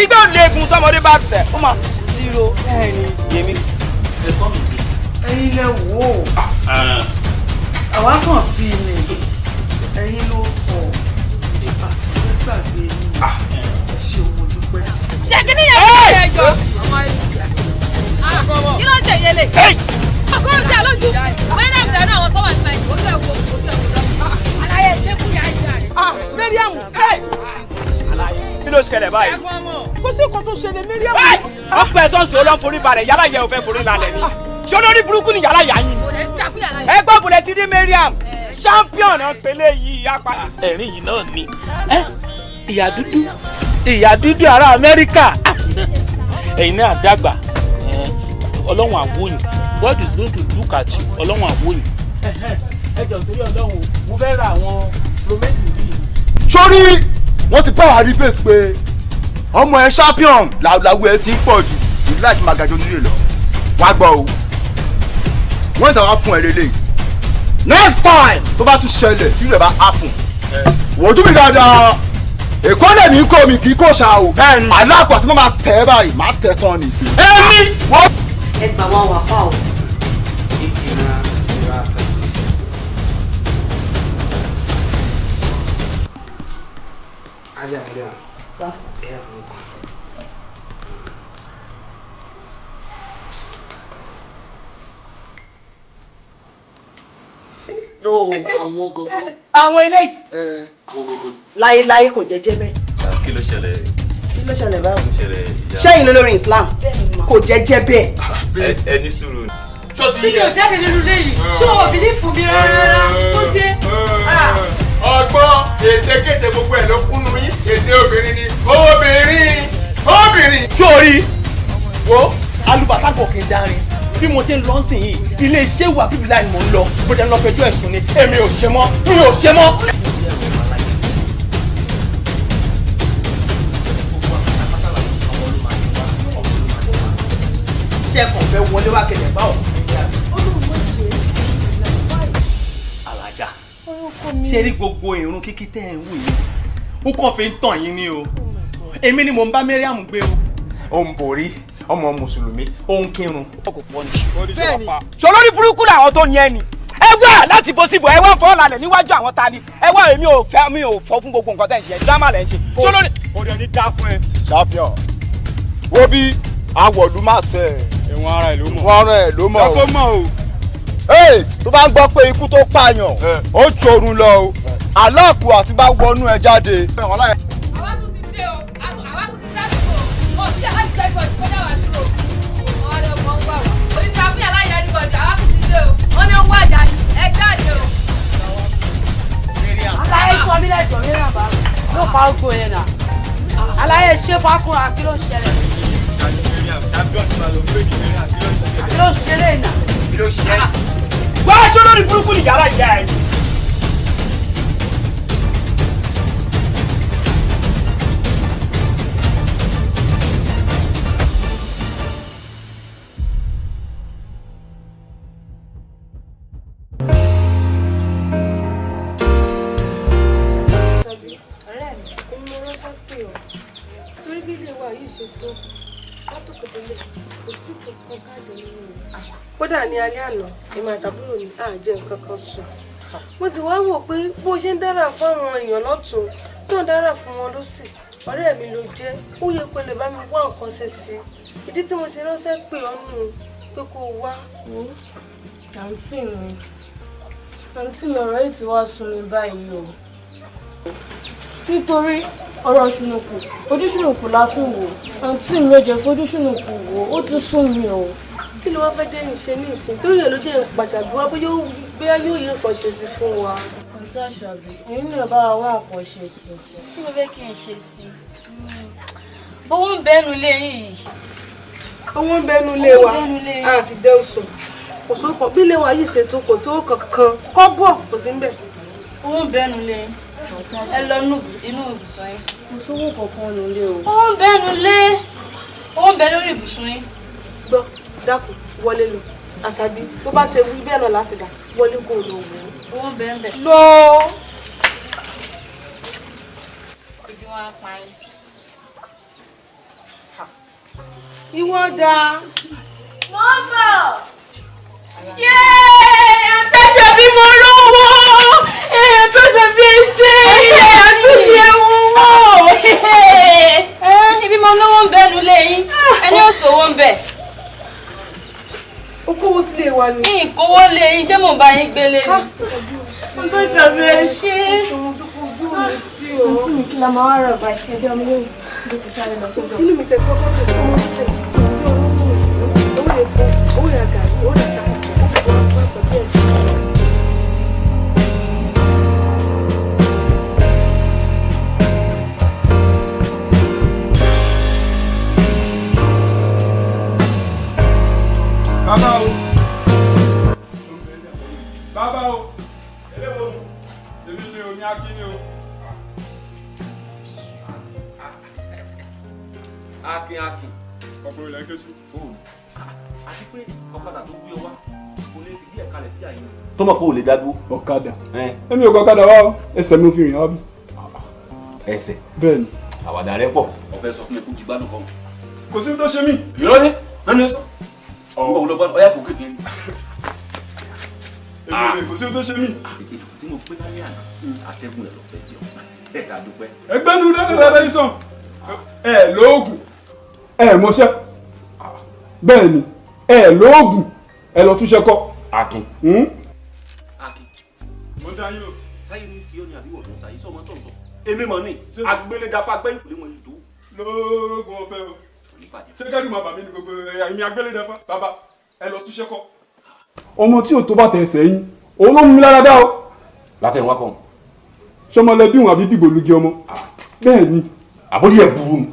igbó leegun tọmọdé bá tẹ ó máa tiro ẹni yẹmi. ẹ̀yin lẹ wò ó àwa kàn bí ni ẹ̀yin ló kọ ìgbàgbé yín ẹ ṣe owó dúpẹ́. ṣé kí ni yẹn fi ṣe ẹjọ́ kí ló ń ṣe yẹlẹ ọkọ ń ṣe àlójú wẹ́n náà bẹ̀rẹ̀ àwọn tó wà sí ṣẹlẹ̀ báyìí. kó sí nǹkan tó ṣẹlẹ̀ Mariam. wọ́n pẹ̀ sọ́ọ̀sì olóń forí balẹ̀ yálà yẹ òfẹ́ forí lálẹ́ ni. ṣé olórí burúkú ni yálà yà yín. ẹ gbọ́ bùrẹ̀ ti rí Mariam champion náà pélé yìí apá. ẹ̀rín yìí náà ni ìyá dúdú ará Amẹ́ríkà ẹ̀yin náà dàgbà ọlọ́run àwòyìn God is going to look at you ọlọ́run àwòyìn. ẹ jọ torí ọlọ́run mo fẹ́ ra àwọn prometi yìí. sórí wọ́n ti bá wa rí bẹ́ẹ̀ pé ọmọ ẹ champion làwọ̀ ẹ ti ń pọ̀ jù ìlú láti máa gàjọ nílé lọ wá gbọ́ o wọ́n ìtàn wá fún ẹ lélẹ̀ next time tó bá tún ṣẹlẹ̀ tí rẹ̀ bá happen wòjú mi dáadáa èkó lè ní kó mi kì í kó ṣá o aláàpọ̀ tí wọ́n máa tẹ̀ ẹ́ báyìí máa tẹ̀ tán ni. èmi wọ́n. ẹ gbà wá wà fáwọn. Sir. Àwọn eléyìí láyéláyé kò jẹ́jẹ́ bẹ́ẹ̀. Kí ló ṣẹlẹ̀? Kí ló ṣẹlẹ̀ báwo? Ṣẹ́yìn lólórí Islam kò jẹ́jẹ́ bẹ́ẹ̀. Ẹ ní sùúrù. Tí mi ò jáde nínú ilé yìí, ṣé o bìlí fún mi rárá tó dé? Ọgbọ́n ètekéte gbogbo ẹ̀ ló kúnnú yín. Ète obìnrin ni obìnrin. Sórí wo alùbàtà kò kí n dárin bí mo ṣe ń lọ sìn yìí ilé iṣẹ́ ìwà bíbí láì mò ń lọ bó dẹ̀ ń lọ fẹjọ́ ẹ̀sùn ni èmi ò ṣe mọ́ mi ò ṣe mọ́. ṣé ẹ kàn fẹ́ wọlé wá kẹlẹ̀ bá ọ̀ alájà ṣé rí gbogbo ìrun kíkí tẹ́ ẹ̀ ń wù yìí ó kàn fi ń tàn yín ni o èmi ni mò ń bá Mariam gbé o ò ń borí ọmọ mùsùlùmí ó ń kírun. bẹ́ẹ̀ni ṣolórí burúkú làwọn tó ní ẹni ẹ wá láti bó síbò ẹ wá fọ́ lálẹ́ níwájú àwọn ta ni ẹ wá èmi ò fọ́ fún gbogbo nǹkan tẹ̀ ń ṣe dírámà lẹ́ ń ṣe ṣolórí. o dẹ̀ ní dá fún ẹ. champion wo bí awọ̀lú máa tẹ̀. ìwọ̀n ara ẹ̀ ló mọ̀. ìwọ̀n ara ẹ̀ ló mọ̀ o. ọkọ mọ̀ o. tó bá ń gbọ́ pé ikú tó pààyàn ó jòrùn lọ o aláàkú àti bá wọnú ẹ jáde. àwa tún ti dé o àwa tún ti dádùúgbò o tí a ti dẹ́gbọ̀n tí kọjá wà dúró wọn lè mọ ń wà wá oníta fún yàrá ìyá ẹnìbọ̀dì àwa tún ti dé o wọn ní ó wà jáde ẹ jáde o. aláyé sọ mí lẹ́jọ́ mi rà bá yóò pa ogun yẹn nà aláyé ṣé fákùnrin àkí ló ń ṣẹlẹ̀. àkí ló ń ṣẹlẹ̀ nà. kí ló ṣe é sí. wá aṣọ lórí burúkú ni yàrá ìyá ẹ. kódà ní alẹ́ àná èmi àtàbúrò ní àjẹ́ nǹkan kan sùn mo sì wá wò pé bó ṣe ń dára fún àwọn èèyàn lọ́tún tó ń dára fún wọn lọ́sì ọ̀rẹ́ mi ló jẹ́ ó yẹ pé lè bá mi wá nǹkan ṣe sí ìdí tí mo ṣe ránṣẹ́ pé ọ́nù pé kó o wá. àǹtí mi ọ̀rọ̀ yìí ti wá sún mi báyìí o nítorí ọ̀rọ̀ ṣùnùkù ojú ṣùnùkù la fi wò àǹtí mi ò jẹ́ fojú ṣùnùkù wò ó ti sún mi o. kí ló wá fẹ́ jẹ́ ìṣe ní ìsìn tó yẹ ló jẹ́ pàṣàgbé wá bóyá yóò yí nǹkan ṣe sí fún wa. àǹtí àṣàbí èyí ni ẹ bá wa wá nǹkan ṣe sí. kí ló fẹ́ kí n ṣe sí. owó ń bẹ́nu lé yìí. owó ń bẹ́nu lé wa a ti jẹ́ oṣù kò sówó kan bí ilé wa yìí ṣètò kò sówó kankan kọ́ bọ̀ kò sí ń bẹ̀. owó ń bẹ́nu lé ẹ lọ inú ibùsùn yín. kò sówó kankan nù lé o. owó ń bẹ́nu lé owó ń bẹ lórí ibùsùn yín. gbọ́ dákun wọlé lọ àṣàbí tó bá ṣe wí bẹ́ẹ̀ náà lásìkò wọlé kó lọ wò ó. owó ń bẹ ń bẹ. lọ. ibi wọn á pa yín. ìwọ dáa. mọ́mọ́. àtẹ̀sẹ̀ bí mo lówó àtẹ̀sẹ̀ bí ṣe àtúnṣe wúwo. ibi mo lówó ń bẹ́nu lẹ́yìn ẹni ò sówó ń bẹ̀. ó kówó sílé wa ni. ìkówó lẹ́yìn ṣé mò ń bá yín gbélé ni. àtẹ̀sẹ̀ bí ṣe. àǹtí mi kí la máa wá rọ̀ báyìí ẹgbẹ́ ọmọ lóyún. inú mi tẹ̀sí kọ́kọ́ tó ọmọ tó ṣe owó epo owó ìrà gàrí owó ìrà tàkà owó ìrà díẹ̀ sí i. Bàbá o. Bàbá o. Eléwo nù. Èmi ni omi akíní o. Akin. Ọ̀pọ̀ ilẹ̀ ń ké sí. Àti pé ọ̀kadà tó gbé ọ wá kò lè fi bí ẹ̀ka lẹ̀ sí àyè. Tó mọ̀ pé ò lè dá dúró. Ọ̀kadà. Èmi ò gbọ́ ọ̀kadà wá o. Ẹsẹ̀ mi ò fi rìn wá bí. Ẹsẹ̀. Bẹ́ẹ̀ni. Àwàdà rẹ pọ̀. Ọ̀fẹ́ sọ fún mi kó ti gbádùn kan. Kò sí tó ṣe mí. Ìrọ́ ni, ẹnu ẹ sọ. Ọ̀gbọ̀n wo ló gbádùn? Ọyá fò kékeré. Èmi kò sí tó ṣe mí. Ètò tí mo pé lálẹ́ àná, atẹ́gùn ẹ̀ lọ fẹ́ sí ọ. Ká dúpẹ́. Ẹgbẹ́ nu dáadáa ní sàn. Ẹ lóògùn. Ẹ mọṣẹ́. Bẹ́ẹ̀ ni, ẹ lóògùn. Ẹ lọ túnṣe kọ́. Akin. Akin. Mo dá yín o. Sáyé ní sí ọ ní àbíwọ̀ tó ń sáyé sọ́mọ́ tó ń sọ. Èmi mọ̀ ní. Agbélédafá gbẹ́yìn kò lè mọ ìdó. Lóògùn ọ̀fẹ́ o. Ṣé kẹ́rù máa bà mí ní gbogbo ẹ̀yin agbélédafá? Bàbá, ẹ lọ túnṣe kọ́. Ọmọ tí ò tó bá tẹ ẹsẹ̀ yín, òun ló mú mi lára dá o. Láfẹ́ wá kàn. Ṣọmọlẹ́bí òun àbí dìbò lugi ọmọ. Bẹ́ẹ̀ ni. Àbórí ẹ̀ burú ni.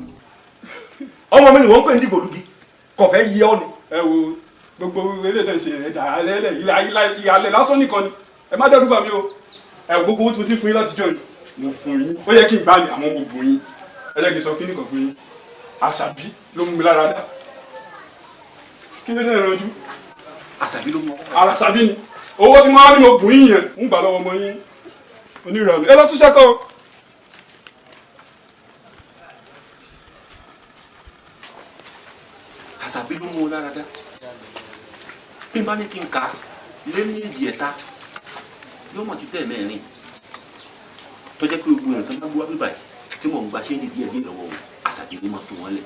Ọmọ mi ni wọ́n ń pè ní dìbò lugi. Kọ̀fẹ́ yí ọ ni. Ẹ wo gbogbo eléyìí tẹ̀ ń ṣe ẹ̀dá alẹ́ ìyàlẹ̀ lásán nìkan ni. Ẹ má dẹ́rù bà mí o. Ẹ wo gbogbo owó tí mo ti fún yín láti jọ yìí. Mo fún yín. Ó yẹ kí n gbá ní àwọn gbogbo yín. Ẹ jẹ́ kí n sọ kíní kan fún yín. Àṣàbí ló mú mi lára dá. Kí ló dé ìrànjú? Àṣàbí ló mú ọ. Àṣàbí ni. Owó tí mo wá ní mo bùn yín yẹn ń gbà lọ́wọ́ ọmọ yín. Onírànú. Ẹ lọ tún ṣẹ́kọ̀ọ́. Àṣàbí ló mú ọ lára dá. Bí n bá ní kí n kà lé ní ìdí ẹ̀ta, yóò mọ̀ títẹ̀ mẹ́rin. Tó jẹ́ pé gbogbo nǹkan bá gbọ́ bíbáyìí tí mò ń gba ṣé ń di díẹ̀ díẹ̀ lọ́wọ́ wọn. Àṣàbí ni mo fi wọ́n lẹ̀.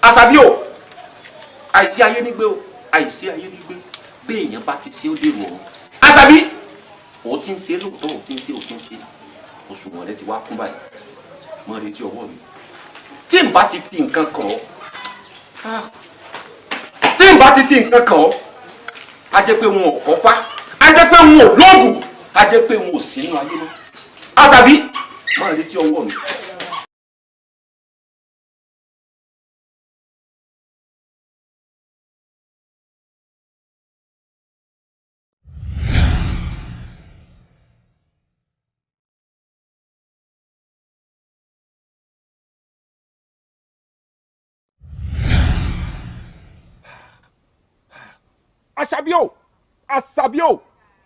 Àṣàbí o, àìsí ayé nígbé o, àìsí ayé nígbé bí èèyàn bá ti ṣe ó dèrò ọ̀run. Àṣàbí o ti ń ṣe lóòótọ́ o ti ń ṣe òṣùwọ̀n rẹ ti wá kún báyìí ṣùgbọ́n retí ọwọ́ mi tí n bá ti fi nǹkan kàn ọ́ a jẹ́ pé wọn ò kọ́fá a jẹ́ pé wọn ò lóògùn a jẹ́ pé wọn ò sínú ayé mọ́. Àṣàbí máa retí ọwọ́ mi.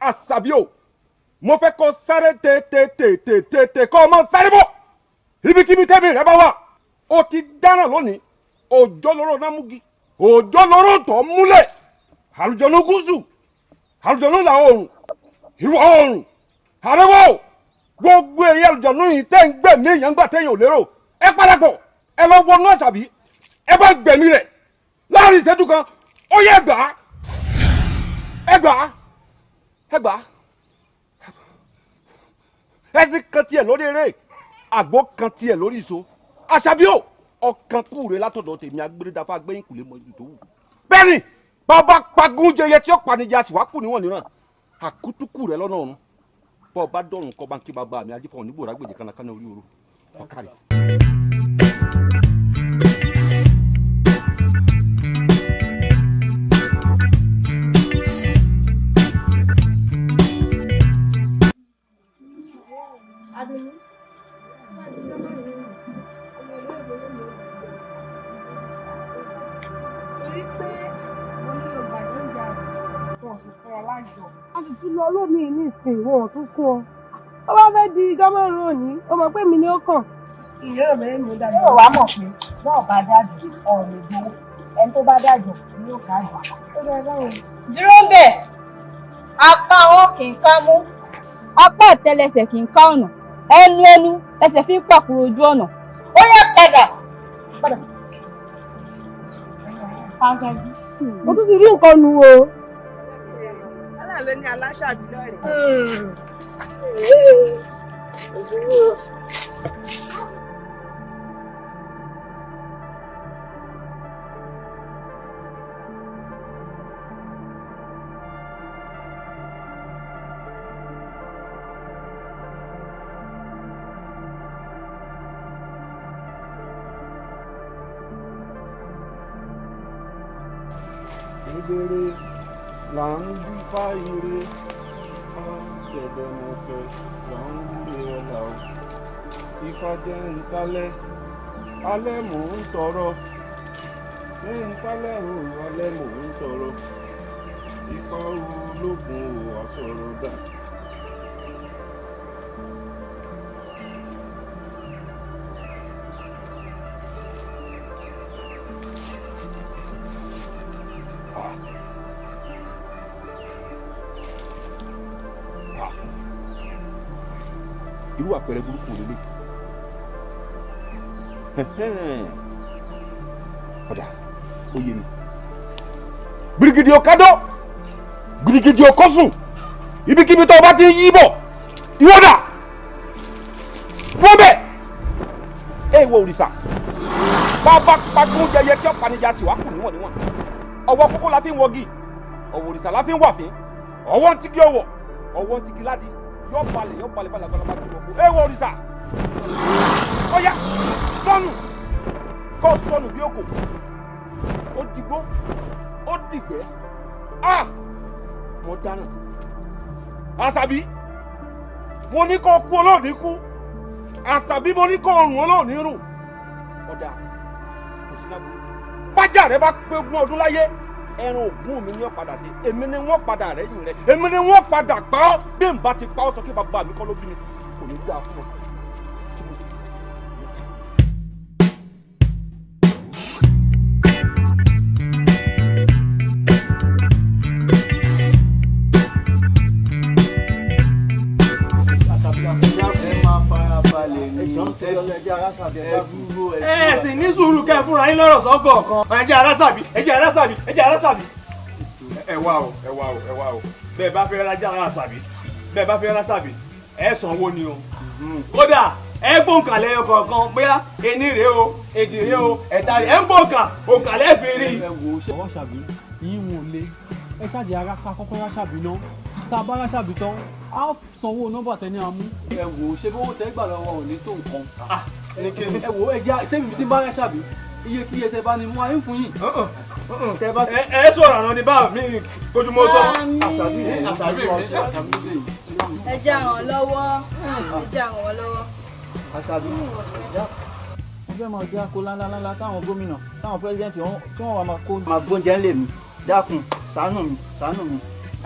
Àṣàbí o, mo fẹ́ kó sáré tètè kó o máa sáré bọ̀ ibikíbi tẹ́bi rẹ bá wà. O ti dáná lónìí, òjò lóró námúgi, òjò lóró tó múlẹ̀, àlùjọ̀nù gúúsù, àlùjọ̀nù ìlà oòrùn, ìwọ̀ oòrùn, àríwá gbogbo èyí àlùjọ̀nù yìí tẹ́ ń gbẹ̀mí èèyàn gbà téèyàn ò lérò. Ẹ parapọ̀, ẹ lọ wọnú Àṣàbí, ẹ bá gbẹ̀mí rẹ̀ láàrin ìṣẹ́jú kan, ó yẹ gbà á. Ẹsìn kan tiẹ̀ lórí eré, àgbo kan tiẹ̀ lórí ìṣó. Àṣàbí o, ọkàn kú rẹ látọ̀dọ̀ tèmi agbérédafá gbẹ̀yìn kò lè mọ ìlú tó wù. Bẹ́ẹ̀ni, bàbá pagún jẹyẹ tí ó panijá sì wá kù níwọ̀n níran. Àkútúkù rẹ lọ́nà ọ̀run. Bọ́ ọ bá dọ̀rùn kọ́ bá ń kí bàbá mi ajífọ̀ níbò rágbèjì kánakáná orí oró. Ọ̀kàrẹ̀. A sì ti lọ lónìí ní ìsìn ìwọ̀n tó kún ọ. Ó bá fẹ́ di gọ́mọ̀rún òní, ó mọ̀ pé mi ni ó kàn. Ìyá rẹ̀ mú dájú. Yóò wá mọ̀ pé náà bá dájú ọ̀rọ̀ ìgbówó. Ẹni tó bá dájú ni yóò ká àgbà. Dúró bẹ̀, apá ọwọ́ kì í ká mú, apá ìtẹ́lẹsẹ̀ kì í ká ọ̀nà, ẹnu ẹsẹ̀ fi ń pàkúrò ojú ọ̀nà. Ó yẹ padà. Mo tún ti rí nǹkan nu o. Ló ní aláṣàbí lọ́rẹ̀. kedere là ń dífá ire ọ̀gẹ̀dẹ̀mọ̀fẹ́ là ń gbé ọ̀la o ifá jẹ́ ń talẹ́ alẹ́ mò ń tọrọ jẹ́ ń talẹ́ o alẹ́ mò ń tọrọ ifá ológun o àsọ̀rọ̀ dà. irú àpẹẹrẹ burúkú lélẹ̀ ọ̀dà ó yé mi gbirigidi ọ̀kadọ́ gbirigidi ọ̀kọ́sùn ibikíbi tó o bá ti yí bọ̀ ìwọ́dà wọ́n bẹ̀ ẹ wọ òrìṣà bàbá pàgùn jẹyẹ tí ọ̀pànìjà sì wá kù níwọ̀n níwọ̀n ọwọ́ kókó la fi ń wọgi ọwọ́ òrìṣà la fi ń wàfin ọwọ́ ń tigi ọwọ́ ọwọ́ ń tigi ládìí yọ balẹ̀ balẹ̀ àgbàlagbà tó gbogbo ẹ wọ òrìṣà ọ̀yá sọnù kọ́ sọnù bí òkò ó dìgbò ó dìgbẹ́ mo dáná àṣàbí mo ní kó kú olóòní kú àṣàbí mo ní kó rùn olóòní rùn ọ̀dà kò sí lágbo bájà rẹ bá pé ogún ọdún láyé ẹran ògún mi ni ó padà sí èmi ni wọ́n padà rẹ́yìn rẹ èmi ni wọ́n padà pa ọ́ bí n bá ti pa ọ́ sọ kí bàbá mi kọ́ ló bí mi kò ní dáa fún ọ. ẹ sì ní sùúrù kẹ́ fúnra yín lọ́rọ̀ sọ́gọ̀ kan ẹjẹ́ arásàbí ẹjẹ́ arásàbí ẹjẹ́ arásàbí. ẹ wá o ẹ wá o ẹ wá o bẹ́ẹ̀ bá fẹ́ rájà arásàbí bẹ́ẹ̀ bá fẹ́ rásàbí ẹ sanwó ni o kódà ẹ gbóǹkà lẹ́yọ kọ̀ọ̀kan bóyá ení rèé o èdè rèé o ẹ̀ta rèé ẹ ń gbóǹkà òǹkà lẹ́ẹ̀fẹ̀ rí. ẹ wo ṣọwọ́ ṣàbí yín wọn ò lé ẹ ṣáàjì ara ká kọ́kọ́ ráṣàbí náà tá a bá ráṣàbí tán á sanwó nọ́mbà tẹ́ni àmú. ẹ wo ṣé bí owó tẹ́ gbà lọ́wọ́ ò ní tó nǹkan. ẹ wo ẹ jẹ́ tẹ́mi tí bá ráṣàbí iye kíyè tẹ́ bá ní mú ayé fún yín. ẹ sọ̀rọ̀ àná ni bá mi kojúmọ́ tán àṣàbí mi. ẹ jẹ́ àwọn lọ́wọ́ ẹ jẹ́ àwọn lọ́wọ́. àṣàbí wọ́n fẹ́ máa jẹ́ àkó ńláńlá táwọn gómìnà táwọn pẹ́sidẹ́ǹtì tí wọ́n wà máa kó máa gbóúnjẹ ńlẹ̀ mi dákun ṣàánú mi.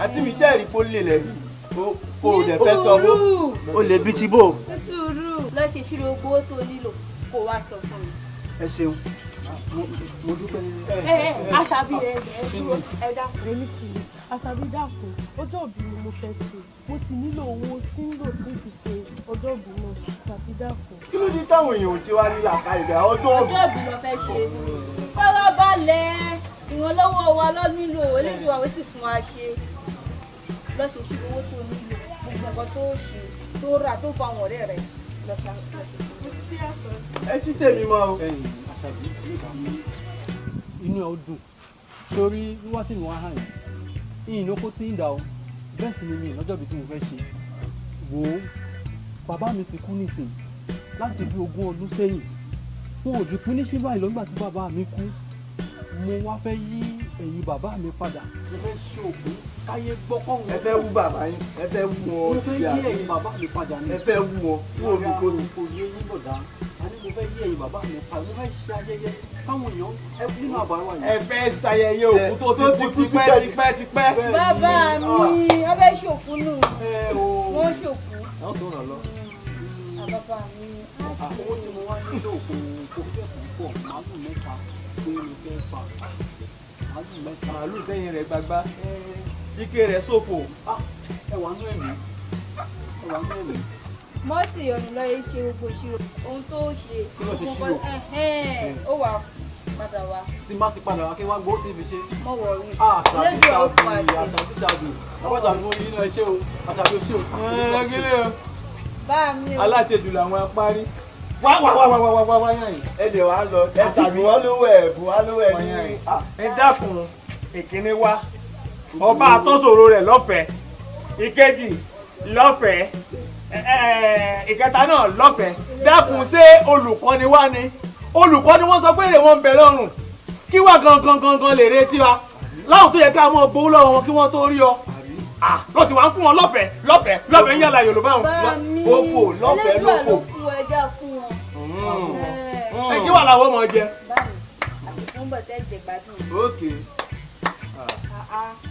àti mi ṣẹ́ẹ̀rì kó lè lẹ́yìn kó o dẹ̀ fẹ́ sanwó. o lè bí ti bò. sùúrù lọ ṣe ìṣirò owó tó nílò kó wá sọ fún mi. ẹ ṣeun mo dúpẹ́. Àṣàbí ẹ dákun ẹ ní sùúrù Àṣàbí dákun ọjọ́ ìbí ni mo fẹ́ ṣe mo sì nílò owó tí ń lò tí ń fi ṣe ọjọ́ ìbí náà Àṣàbí dákun. kí ló dé táwọn èèyàn ò ti wá ní làkà ìgbà ọjọ́ ìbí lọ fẹ́ ṣe fọlábalẹ̀ ìrànlọ́wọ́ wa lọ nílò eléyìí wa ó sì fún wa ṣe lọ́sẹ̀ ìṣirò owó tó nílò gbogbo nǹkan tó ṣe tó rà tó fa àwọn ọ̀rẹ́ rẹ̀ lọ́sẹ̀. ẹ sì tèmi mọ́ o. Àṣàbí inú ẹ ó dùn sórí wíwá tí mo wá hàn yìí ìnáwó tí ń dà o bẹ́ẹ̀ sì ni mi lọ́jọ́ ibi tí mo fẹ́ ṣe wò ó bàbá mi ti kú nísìnyí láti bí 20 ọdún sẹ́yìn wọn ò jù pín ní ṣí báyìí lọ́gbà tí bàbá mi kú mo wá fẹ́ yí ẹ̀yìn bàbá mi padà mo fẹ́ ṣe òkú káyé gbọ́kọ̀ wọn. ẹ fẹ́ wú bàbá yín ẹ fẹ́ wú wọn. mo fẹ́ yí ẹ̀yìn bàbá mi padà ní. ẹ fẹ́ wú wọn wú omi kó ní. kò yé yín bọ̀dá àní mo fẹ́ yí ẹ̀yìn bàbá mi padà mo fẹ́ ṣe ayẹyẹ káwọn èèyàn ẹ nínú àbáwá yìí. ẹ fẹ́ ṣayẹyẹ òkú tó ti kú tipẹ́. bàbá mi ọ fẹ́ ṣòkú nù wọ́n ṣòkú. àwọn tó ràn lọ. bàbá mi owó tí mo wá nílò kò fẹ́ pọ̀ màálù mẹ́ta pé mo fẹ́ fà màálù sẹ́yìn rẹ̀ gbagbá ike rẹ̀ sòfò. ẹwà nú ẹ̀mí. mọ́tì ọ̀nìlọ́ yìí ṣe gbogbo ìṣirò ohun tó ṣe. kí ló ṣe ṣírò. ó wà padà wá. tí n bá ti padà wá kí wọ́n gbọ́ tí ibi ṣe. mọ̀ wọ̀ rí. Àṣàbí Àṣàbí àwọn Àṣàbí mo rí inú ẹ ṣé o Àṣàbí o ṣé o. kílẹ̀ o. bá mi o. aláṣejù làwọn apárí. wá yàn. ẹ lè wá lọ ẹ tàbí wọn lówó ẹ bù wá lówó ẹ ní. ẹ dákun ìkíní wá ọba àtọ́sòro rẹ̀ lọ́fẹ̀ẹ́ ìkejì lọ́fẹ̀ẹ́ ìkẹta náà lọ́fẹ̀ẹ́ dákun ṣé olùkọ́ni wá ni olùkọ́ni wọ́n sọ pé èrè wọn ń bẹ lọ́rùn kí wà gangan lè retí wa láwọn tó yẹ ká mọ gbowó lọ́wọ́ wọn kí wọ́n tó rí ọ lọ sì wá ń fún wọn lọ́fẹ̀ẹ́ ń yàrá Yorùbá wọn lófò lọ́fẹ̀ẹ́ lófò. ẹ kí wà láwọn ọmọ jẹ. ok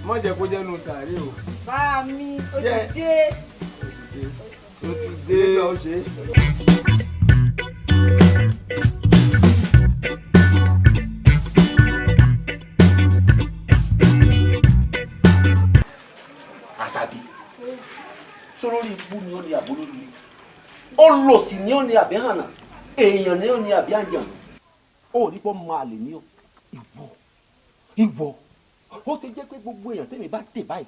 mọ jẹ kó jẹ nu sàárè o. bá mi ó ti dé. ó ti dé ó ṣe. Àṣàbí sólórí ibú ni ó ní àbó lórí olòṣì ni ó ní àbí hànà èèyàn ni ó ní àbí àjàn ó rí pọ́ máa lè ní ọ ìwọ ó ti jẹ́ pé gbogbo èèyàn tèmi bá tè báyìí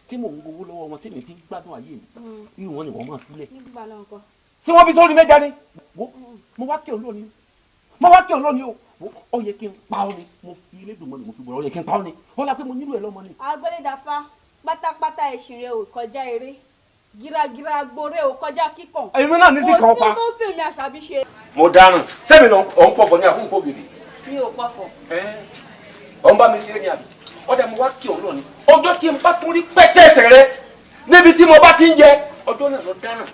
tí mò ń gbowó lọ́wọ́ wọn tèmi fi gbádùn ayé mi irú wọn ni wọ́n máa túlẹ̀ sí wọ́n bí sórí mẹ́ja ni mo wá kí ọ lónìí o ó yẹ kí n pa ọ ni mo fi ilé dùn mọ́ ni mo fi bọ̀rọ̀ ó yẹ kí n pa ọ ni ó la pé mo nílò ẹ lọ́mọ ni. agbẹ́lẹ́dàfá pátápátá ẹ̀sìn rẹ̀ ò kọjá eré gíragíra agbóré ò kọjá kíkàn. èmi náà ní sí kan pa. òtún tó fèmí Àṣàbí ṣe. mo dáràn sẹ́mi lọ ọ̀ ń pọ̀fọ̀ ní àfúnpọ̀ gèdè. mi ò pọ̀fọ̀. ọ̀ ń bá mi ṣe é ní àbí ọ̀dà mo wá kí òun lọ ni ọjọ́ tí n bá tún rí pẹ́tẹ́sẹ̀ rẹ níbi tí mo bá ti ń jẹ ọjọ́ náà lọ dáràn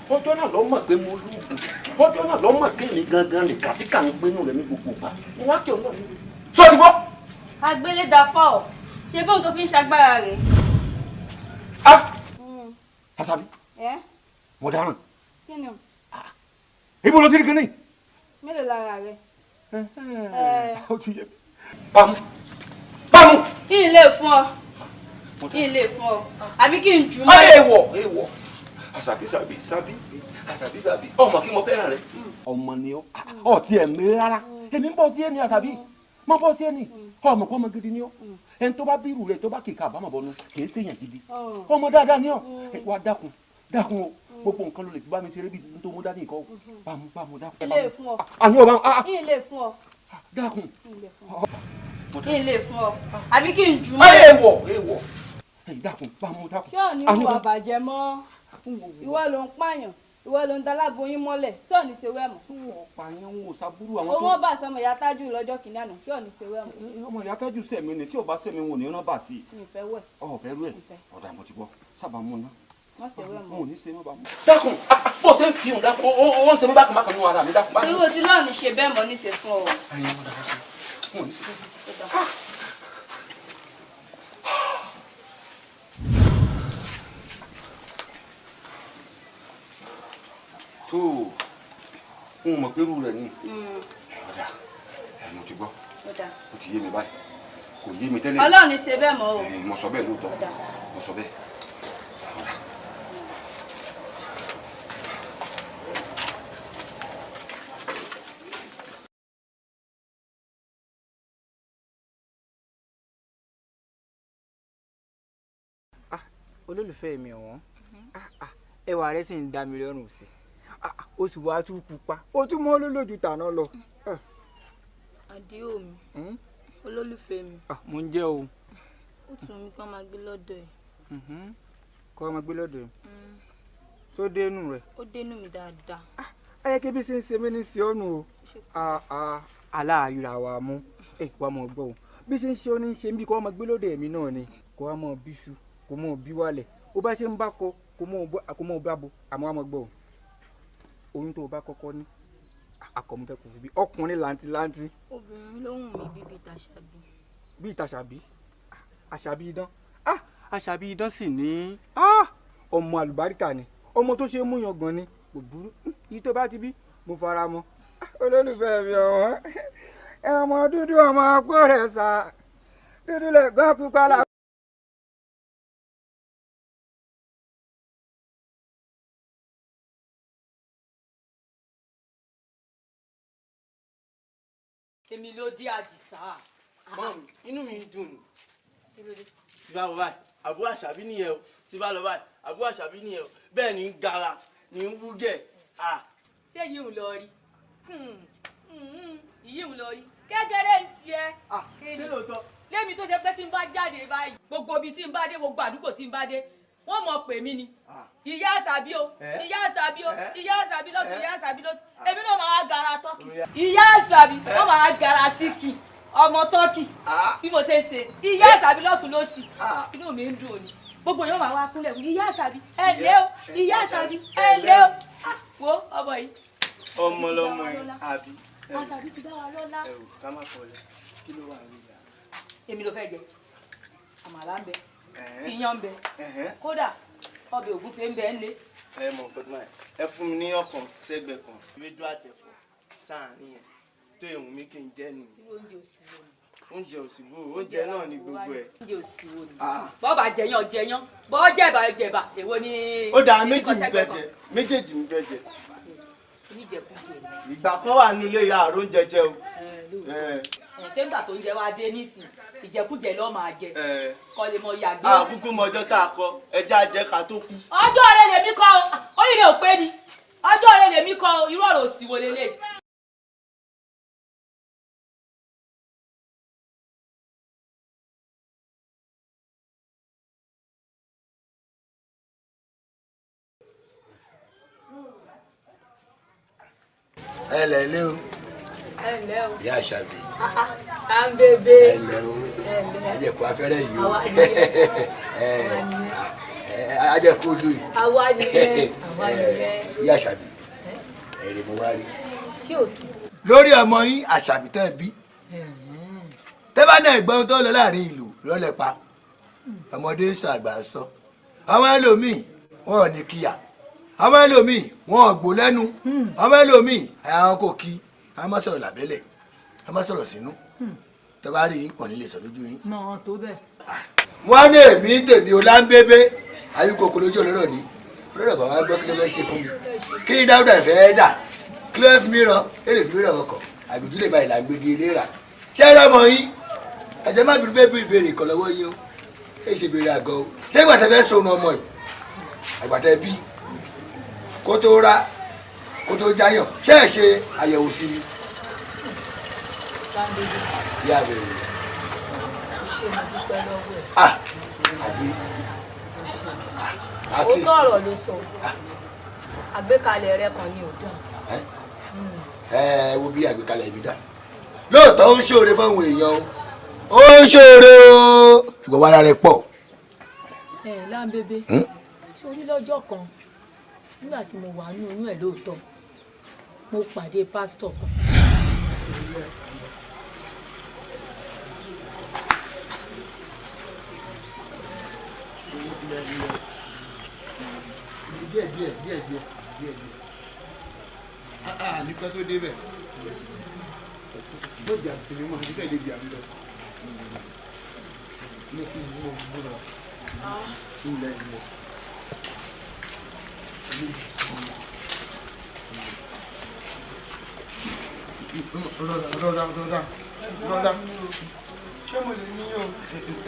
ọjọ́ náà lọ mọ̀ pé mo lóògùn ọjọ́ náà lọ mọ̀ pé mi gangan lè kàtíkà ń gbénú rẹ ní gbogbo ìgbà mo wá kí òun lọ ni. sọ ti gbọ́. agbẹ́lẹ́dàfá ọ̀ ṣe bóun tó fi ń ṣagbára rẹ̀. Àṣàbí mo dáràn. kí ni o. ibo ló ti rí kinní. mélòó lára rẹ. ó ti yẹ pamọ́ pamọ́. kí n lè fún ọ àbí kí n jù mọ́. èèwọ̀ Àṣàbí ọmọ kí mo fẹ́ràn rẹ. ọmọ ni ọ ọtí ẹ̀ mi rárá èmi ń bọ̀ sí ẹni Àṣàbí mo bọ̀ sí ẹni ọmọ kọ́ ọmọ gidi ni ọ ẹni tó bá bírù rẹ tó bá kìka àbámọ̀ bọ́nu kì í ṣèyàn gidi ọmọ dáadáa ni ọ wá dákun o gbogbo nǹkan ló lè fi bá mi ṣeré bí n tó mú dání nǹkan o bámu dákun. ilé fún ọ àní ọba ilé fún ọ dákun. ilé fún ọ àbí kí n jù mọ́. èèwọ̀ dákun bámu dákun. ṣé ò ní ìwà bàjẹ́ mọ́ ìwọ ló ń pààyàn ìwọ ló ń daláboyún mọ́lẹ̀ tí ò ní ṣe wẹ́ mọ́. pààyàn wò sábúrú àwọn tó. owó bá sọmọ ìyá tájù lọ́jọ́ kìíní àná tí ò ní ṣe wẹ́ mọ́. ọmọ ìyá tájù sẹ̀mí ni tí ò bá sẹ̀mí wọn ò ní rán bà sí i. mi fẹ́ wẹ̀. ọ̀fẹ́ rú ẹ̀ ọ̀dà mo ti gbọ́ sábà mú ná. má ṣe wẹ́ mọ́. mo ò ní ṣe má bá mú. dákun bó ṣe ń fi hùn dákun ó ń ṣe mí bákan bákan nínú ara mi dákun. irú tí lọ́ọ̀ ní ṣe bẹ́ẹ̀ mọ́ ní ṣe fún ọ. ẹyin mo dákun sí mo ò ní ṣe bẹ́ẹ̀. tó ń mọ̀ pé irú rẹ̀ ni ọ̀dà mo ti gbọ́ ó ti yé mi báyìí kò yé mi tẹ́lẹ̀. Ọlọ́run ní ṣe bẹ́ẹ̀ mọ́ o. mo sọ bẹ́ẹ̀ lóòótọ́ mo sọ bẹ́ẹ̀. olólùfẹ́ mi ọ̀wọ́n ẹwà rẹ sì ń dá mi lọ́rùn sí o sì wá tún pupa o tún mọ́ lójú tàná lọ. àdéhùn mi olólùfẹ́ mi. mo ń jẹ́ o. ó tún mi kó máa gbé lọ́dọ̀ ẹ̀. kó máa gbé lọ́dọ̀ ẹ̀ tó dénú rẹ̀. ó dénú mi dáadáa. ayẹ́kẹ́ bí ṣe ń ṣe mí ní sí ọ̀nù o aláàríra wa mú wàá mọ̀ gbọ́ o bí ṣe ń ṣe ọ́ ní ṣe ń bí kó wá máa gbé lọ́dọ̀ ẹ̀mí náà ni kó wá máa bíṣu kó mọ̀ bí wálẹ̀ ó bá ṣe ń bá kọ kó mọ̀ bá bo àmọ́ wàá mọ̀ gbọ́ o oyún tó o bá kọ́kọ́ ní akọ̀mú fẹ́ kò fi bí ọkùnrin làǹtìlanti. obìnrin ló hùn mí bíi tàṣàbí. bíi tàṣàbí àṣàbí idán àṣàbí idán sì ní ọmọ àlùbáríkà ni ọmọ tó ṣe é múyan gan ni kò burú yìí tó bá ti bí mo fara mọ́ olólùfẹ́ mi ọ̀wọ́n ọmọ dúdú ọmọ ọpọ́ rẹ̀ sá dúdú lẹ̀ gbọ́n pípa la. èmi ló dé Àdìsá. mọ́mí inú mi dùn ní. tí bá lọ báyìí àbúrò Àṣàbí nìyẹn o tí bá lọ báyìí àbúrò Àṣàbí nìyẹn o bẹ́ẹ̀ ni ń gara ni ń wúgẹ̀. ṣé yìí ń lọ rí yìí ń lọ rí kékeré ń tiẹ̀. ṣé lóòótọ́. lémi tó ṣe pé tí n bá jáde báyìí gbogbo ibi tí n bá dé gbogbo àdúgbò tí n bá dé wọ́n mọ̀ pè mí ni ìyá Àṣàbí o ìyá Àṣàbí o ìyá Àṣàbí lọ́sùn ìyá Àṣàbí lọ́sùn èmi náà máa gara tọ́kì ìyá Àṣàbí wọ́n máa gara síkì ọmọ tọ́kì bí mo ṣe ń ṣe ìyá àṣàbí lọ́tún lọ́sì inú mi ń dùn òní gbogbo yóò máa wá kúnlẹ̀ fún ìyá àṣàbí ẹ lé o ìyá àṣàbí ẹ lé o wo ọmọ yìí. ọmọ lọmọ yìí àbí. àṣàbí ti dá wa lọ́lá. ẹ ò ká má fọlẹ̀ kí ló wà ní ìyá. èmi ló fẹ́ jẹ àmàlà ń bẹ iyán ń bẹ kódà ọbẹ̀ ògúnfe ń bẹ ń lé. ẹ mọ nǹkan tó máa ẹ fún mi ní ọkàn sẹ́gbẹ̀ kan ewédú àtẹ̀fọ́ sáàárín yẹn tó èhùn mi kì í jẹ nìyí. oúnjẹ òsìbò oúnjẹ náà ni gbogbo ẹ. oúnjẹ òsìbò ni bọ́ọ̀bà jẹyàn jẹyàn bọ́ọ̀ jẹ̀bà jẹ̀bà èwo ni. ó dáa méjèèjì mi fẹ́ jẹ. ìgbà kan wà nílé ìyá àrùn jẹjẹ o. ṣé nígbà tó ń jẹ wá dé nísìn ìjẹkújẹ ló máa jẹ kọ́ lè mọ ìyàgbé. àkúkú mọjọ́ tá a kọ ẹja jẹ ká tó kú. ọjọ́ rẹ lèmi kọ ó rí mi ò pé ni ọjọ́ rẹ lèmi kọ irú ọ̀rọ̀ òsì wo lélẹ̀. ẹ lẹ́lẹ́ o ẹ lẹ́ o ìyá àṣàbí à ń bèbè ẹ lẹ́ o ajẹ̀kú afẹ́rẹ́ yìí o ajẹ̀kú olú yìí àwa nìyẹn ìyá àṣàbí èrè mo wá rí ṣé o sí. lórí ọmọ yín àṣàbí tẹ́ bí tẹ́ bá náà gbọ́n tó lọ láàrin ìlú lọ́lẹ̀ pa ọmọdé ń sọ àgbà ń sọ ọmọ ẹlòmíì wọn ò ní kíyà ọmọ ẹlòmíì wọn ò gbó lẹ́nu ọmọ ẹlòmíì àwọn kò kí àwọn máa sọ̀rọ̀ lábẹ́lẹ̀ àwọn máa sọ̀rọ̀ sínú tẹ́ bá rí yín pọ̀ nílé sọ lójú yín. náà tó bẹ́ẹ̀. wọ́n ní èmi tèmi ò láńbébé àyíkòkò lójú olóró ni olóró kan wá gbọ́ kí ló fẹ́ ṣe fún mi kí ni dáúdà fẹ́ dà kí ló fi mí ràn èrè fi mí ràn ọkọ̀ àgbèjúlé báyìí là ń gbégi ilé rà ṣé ẹ lọ́mọ yín ẹ̀jẹ̀ má bínú bẹ́ẹ̀ béèrè ìkọ̀ lọ́wọ́ yín o ẹ ṣe béèrè àgọ́ o ṣé ìgbà tẹ fẹ́ sọnù ọmọ yìí àgbà tẹ bí kó tó rá kó tó jáyàn ṣé ẹ ṣe àyẹ̀wò sí i. ìyá àbẹ̀rẹ̀ àbí ó tọrọ ló sọ àgbékalẹ̀ rẹ kan ní òdà. ẹ wo bí àgbékalẹ̀ mi dá lóòótọ́ ó ń ṣoore fáwọn èèyàn ó ń ṣoore o ṣùgbọ́n wàrà rẹ̀ pọ̀. ẹ láńbébé sórí lọ́jọ́ kan nígbà tí mo wà ní oyún ẹ̀ lóòótọ́ mo pàdé pásítọ̀ kan. díẹ̀ nípa tó débẹ̀ ló jà sí ni mo àti tẹ̀lé ibi àmì lọ. mo kí n mọ̀ múra ilẹ̀ ilẹ̀. rọra ṣé mo lè ní o.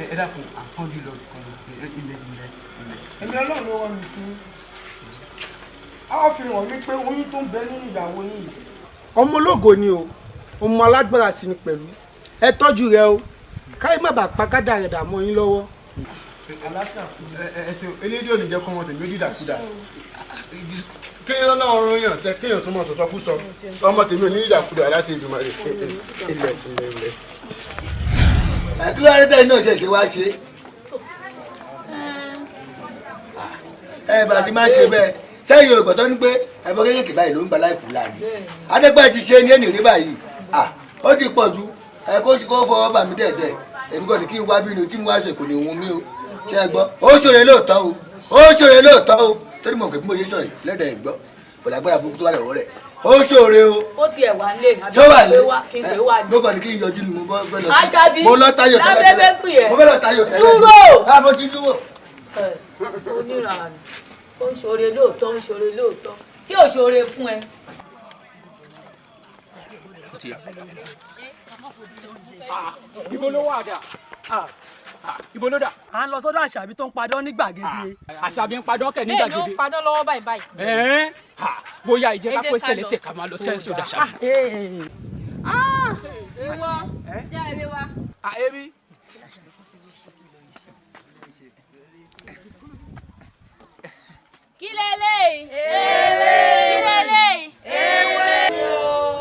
ẹ dákun àkànjú lọ kàn ilẹ̀. èmi ọlọ́run ló wọ́n mi sí. a fi hàn mí pé oyún tó ń bẹ nínú ìyàwó yín yìí. ọmọ ológo ni o ọmọ alágbára sì ni pẹ̀lú ẹ tọ́jú rẹ o káyé má bàa pa kádà rẹ̀ dà mọ́ yín lọ́wọ́. ẹsẹ elédè ò ní jẹ́ kọ́ wọn tèmi ó dídàkudà kéèyàn náà rún yàn sẹ kéèyàn tó mọ̀ sọ̀sọ́ kú sọ ọmọ tèmi ò ní dídàkudà aláṣẹ ìjùmọ̀ rẹ̀ ilẹ̀. àkíló arẹ́tẹ̀ náà ṣẹ̀ṣẹ̀ wá ṣe ẹ bá ti máa ṣe bẹ́ẹ̀ sẹ́yìn ògbọ́n tó ní pé ẹ̀fọ́ kéékèèké báyìí ló ń gba láìpù láàrin adẹ́gbẹ́ ti ṣe ní ènìyàn ní báyìí ó ti pọ̀ ju ẹ kó fọwọ́ bà mí dẹ̀dẹ̀ èmi kò ní kí n wá bínú tí mo wá ṣe kò ní òun mí o ṣe é gbọ́ ó ṣòro lóòótọ́ o ó ṣòro lóòótọ́ o torí mo kò bí mo ṣe sọ̀rọ̀ lẹ́dẹ̀ ẹ̀ gbọ́ kò lágbára burúkú tó wà lọ́wọ́ rẹ̀ ó ṣòro o. ó tiẹ̀ wà lé àbí kí n pè wá ní. ló kàn ní kí n yọjú ni mo fẹ́ lọ sí. Àṣàbí mo lọ táyọ̀ tẹ́lẹ̀ mo fẹ́ lọ táyọ̀ tẹ́lẹ̀ dúró. mo ti dúró. onírànà ó ń ṣoore lóòótọ́ ń ṣoore lóòótọ́ tí ò ṣoore fún ẹ. ibo ló wà dà ibo ló dà. à ń lọ sọ́dọ̀ àṣàbí tó ń padán ní gbàgede. àṣàbí ń padán kẹ̀ ní gbàgede. bẹ́ẹ̀ ló ń padán lọ́wọ́ báyìí báyìí. bóyá ìjẹ́ ká pé sẹ̀lẹ̀sẹ̀ ká máa lọ sẹ́yìn sódà ṣàbí. ewọ jẹ́ ewé wa. ebi. kí lélẹ́yìí. ewé. kí lélẹ́yìí. ewé.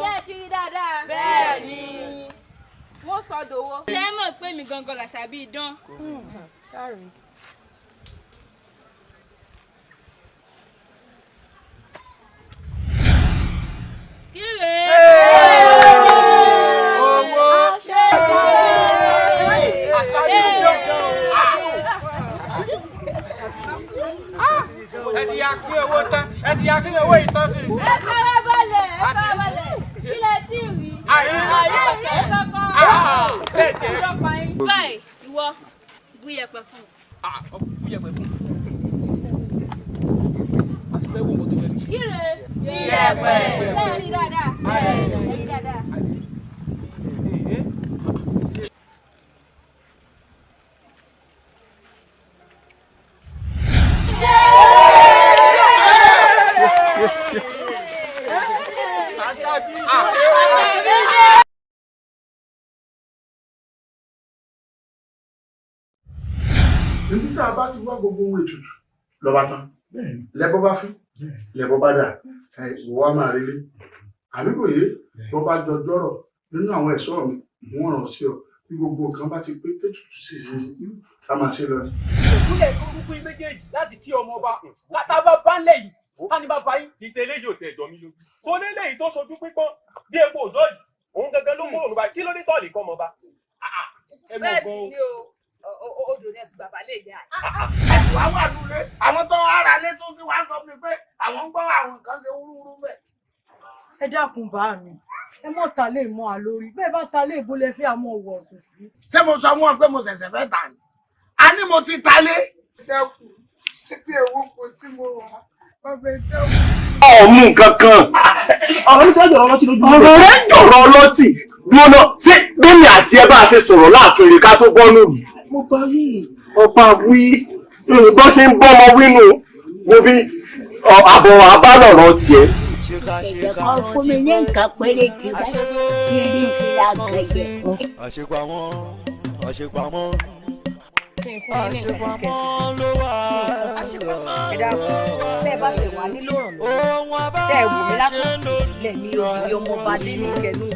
ṣé ẹ ti rí dáadáa. bẹ́ẹ̀ ni. wọ́n sọ gangan làṣà bíi dán. Kíre. Owó. Ẹ ti ya kí owó tán, ẹ ti ya kí owó yìí tán sí. Ẹ farabalẹ̀. Ilẹ̀ tí rí. Ayé kankan. Báyìí, ìwọ, bú yẹpẹ fún. Bú yẹpẹ fún. Kíre. Iyẹ̀pẹ̀. Lẹ́ẹ̀rí dáadáa. Lẹ́ẹ̀rí dáadáa. Níbi tá a bá ti wá gbogbo ohun ètùtù lọ́ba tán lẹ́bọ́ bá fín lẹ́bọ́ bá dà ìwọ á máa relé àbí kò yé bọ́ bá jọjọ́rọ̀ nínú àwọn ẹ̀ṣọ́ mi wọ́n ràn sí ọ bí gbogbo nǹkan bá ti pé tètùtù sì ṣe ká máa ṣe lọ ni. ìkúlẹ̀ tó rúkú méjèèjì láti kí ọmọ ọba kátà bá bá ń lẹ̀ yìí ká ní bàbá yín. ti tẹ́lẹ̀ yóò tẹ̀ ẹ̀jọ́ mi lójú. so lélẹ́yìí tó sojú pípọ́n bí epo òjò yìí òun gangan ló kúrò nípa kí ló ní tọ́ọ̀lì kọ́ ọmọ ọba. bẹ́ẹ̀ sì ni o odò ní ẹtì bàbá lè yá. ẹ̀sùn wá wà lulẹ̀ àwọn tó ara lé tó fi wá sọ fún mi pé àwọn ń gbọ́ àwọn nǹkan ṣe wúrúwúrú bẹ́ẹ̀. ẹ dákun bá mi ẹ mọ ta lè mọ àlórí bẹ́ẹ̀ bá ta lè bó lẹ fẹ́ àmọ́ wọ ọsùn sí. ṣé mo sọ fún ọ pé mo ṣẹ̀ṣẹ̀ fẹ́ tà ní a ní mo ti ta lé. dẹ́kun tí èwo kò tí mo wà ọbẹ̀ dẹ́kun. ọ̀mù kankan ọ̀rọ̀ mi ti jọ̀rọ̀ ọlọ́tí lójú. ọ̀rọ̀ rẹ̀ jọ̀rọ̀ ọlọ́tí gbóná ṣé bẹ́ẹ̀ni àti ẹ bá ṣe sọ̀rọ̀ láàfin rẹ̀ ká tó bọ́ lóru. mo bá rí ọba wí bọ́ ṣe ń bọ́mọ wínú wo bí àbọ̀ abálọ̀rọ̀ tiẹ̀. ẹ̀jẹ̀ kan fún mi ní nǹkan péré kí n rí ìfìlà gẹ̀gẹ̀. àṣepamọ́ àṣepamọ́ àṣepamọ́ ló wà. ẹ dákun bẹ́ẹ̀ bá ṣe wà nílò ìrànlọ́wọ́ tẹ́ ẹ wò mí lápò ilẹ̀ mi òbí ọmọ ọba dé ní kẹnu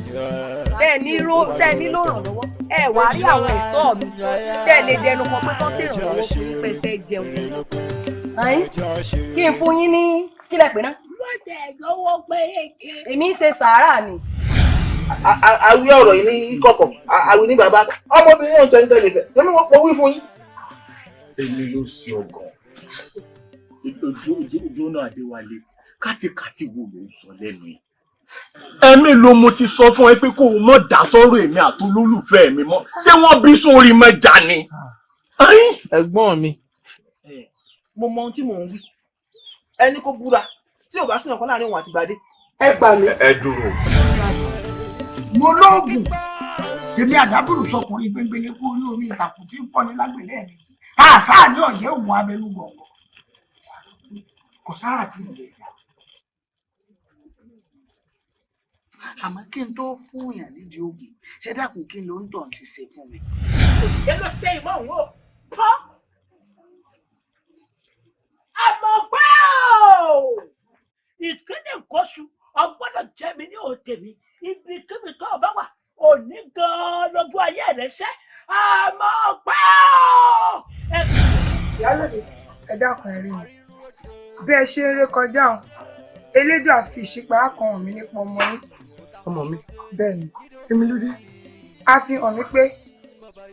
tẹ́ ẹ nílò ìrànlọ́wọ́ ẹ wàá rí àwọn ẹ̀ṣọ́ mi tẹ́ ẹ lè dẹnu kan pé kán sì ìrànlọ́wọ́ fún yín pé fẹ́ jẹun. kí n fún yín ní kílẹ̀ pé náà. wọ́n tẹ̀ lọ́wọ́ péréke. èmi ń ṣe sàárà ni. àwí ọ̀rọ̀ yìí ní kọ̀kọ̀ àwí ní bàbá ọmọbìnrin náà tẹ́ni tẹ́lẹ̀ fẹ́ lẹ́nu mo wí fún yín. èmi ló ṣe ọgàn ojú náà Adéwálé kátikàti wo ló ń sọ lẹ́nu yìí. ẹ̀mí ló mo ti sọ fún ẹ pé kó o mọ̀ dá sọ́rọ̀ èmi àtolólùfẹ́ mi mọ́ ṣé wọ́n bí sórí mẹ́ja ni. ẹ̀gbọ́n mi mo mọ ohun tí mò ń wí ẹni kó búra tí ò bá sí ọ̀kan láàrin òun àti Gbadé. ẹ gbà mí. ẹ dúró. mo lóògùn èmi àdábùrù sọkùnrin gbẹngbẹlẹ kú orí omi ìtàkùn tí ń fọ́ni lágbèlè ẹ̀mí àṣà ní ọ̀yẹ́ òun abẹnú gbọ̀ngàn kò sára tí mo lè dá. àmọ́ kí n tó fún yàn nídìí ogun ẹ dákun kí n ló ń tàn ti ṣe fún mi. òṣìṣẹ́ ló ṣe ìmọ̀ òun ò pọ́. àmọ́ pé ìkéde kóṣù ọgbọ́dọ̀ jẹ́ mi ní òde mi ibikíbi tó o bá wà òní gan-an lójú ayé rẹ̀ ṣẹ́ àmọ́ pé ìyálòdì ẹ dákun ẹ rí mi bí ẹ ṣe ń ré kọjá ọ̀hún elédùn àfi ìṣípayá kan hàn mí nípa ọmọ yín. ọmọ mi. bẹ́ẹ̀ ni èmi ló dé. a fi hàn mí pé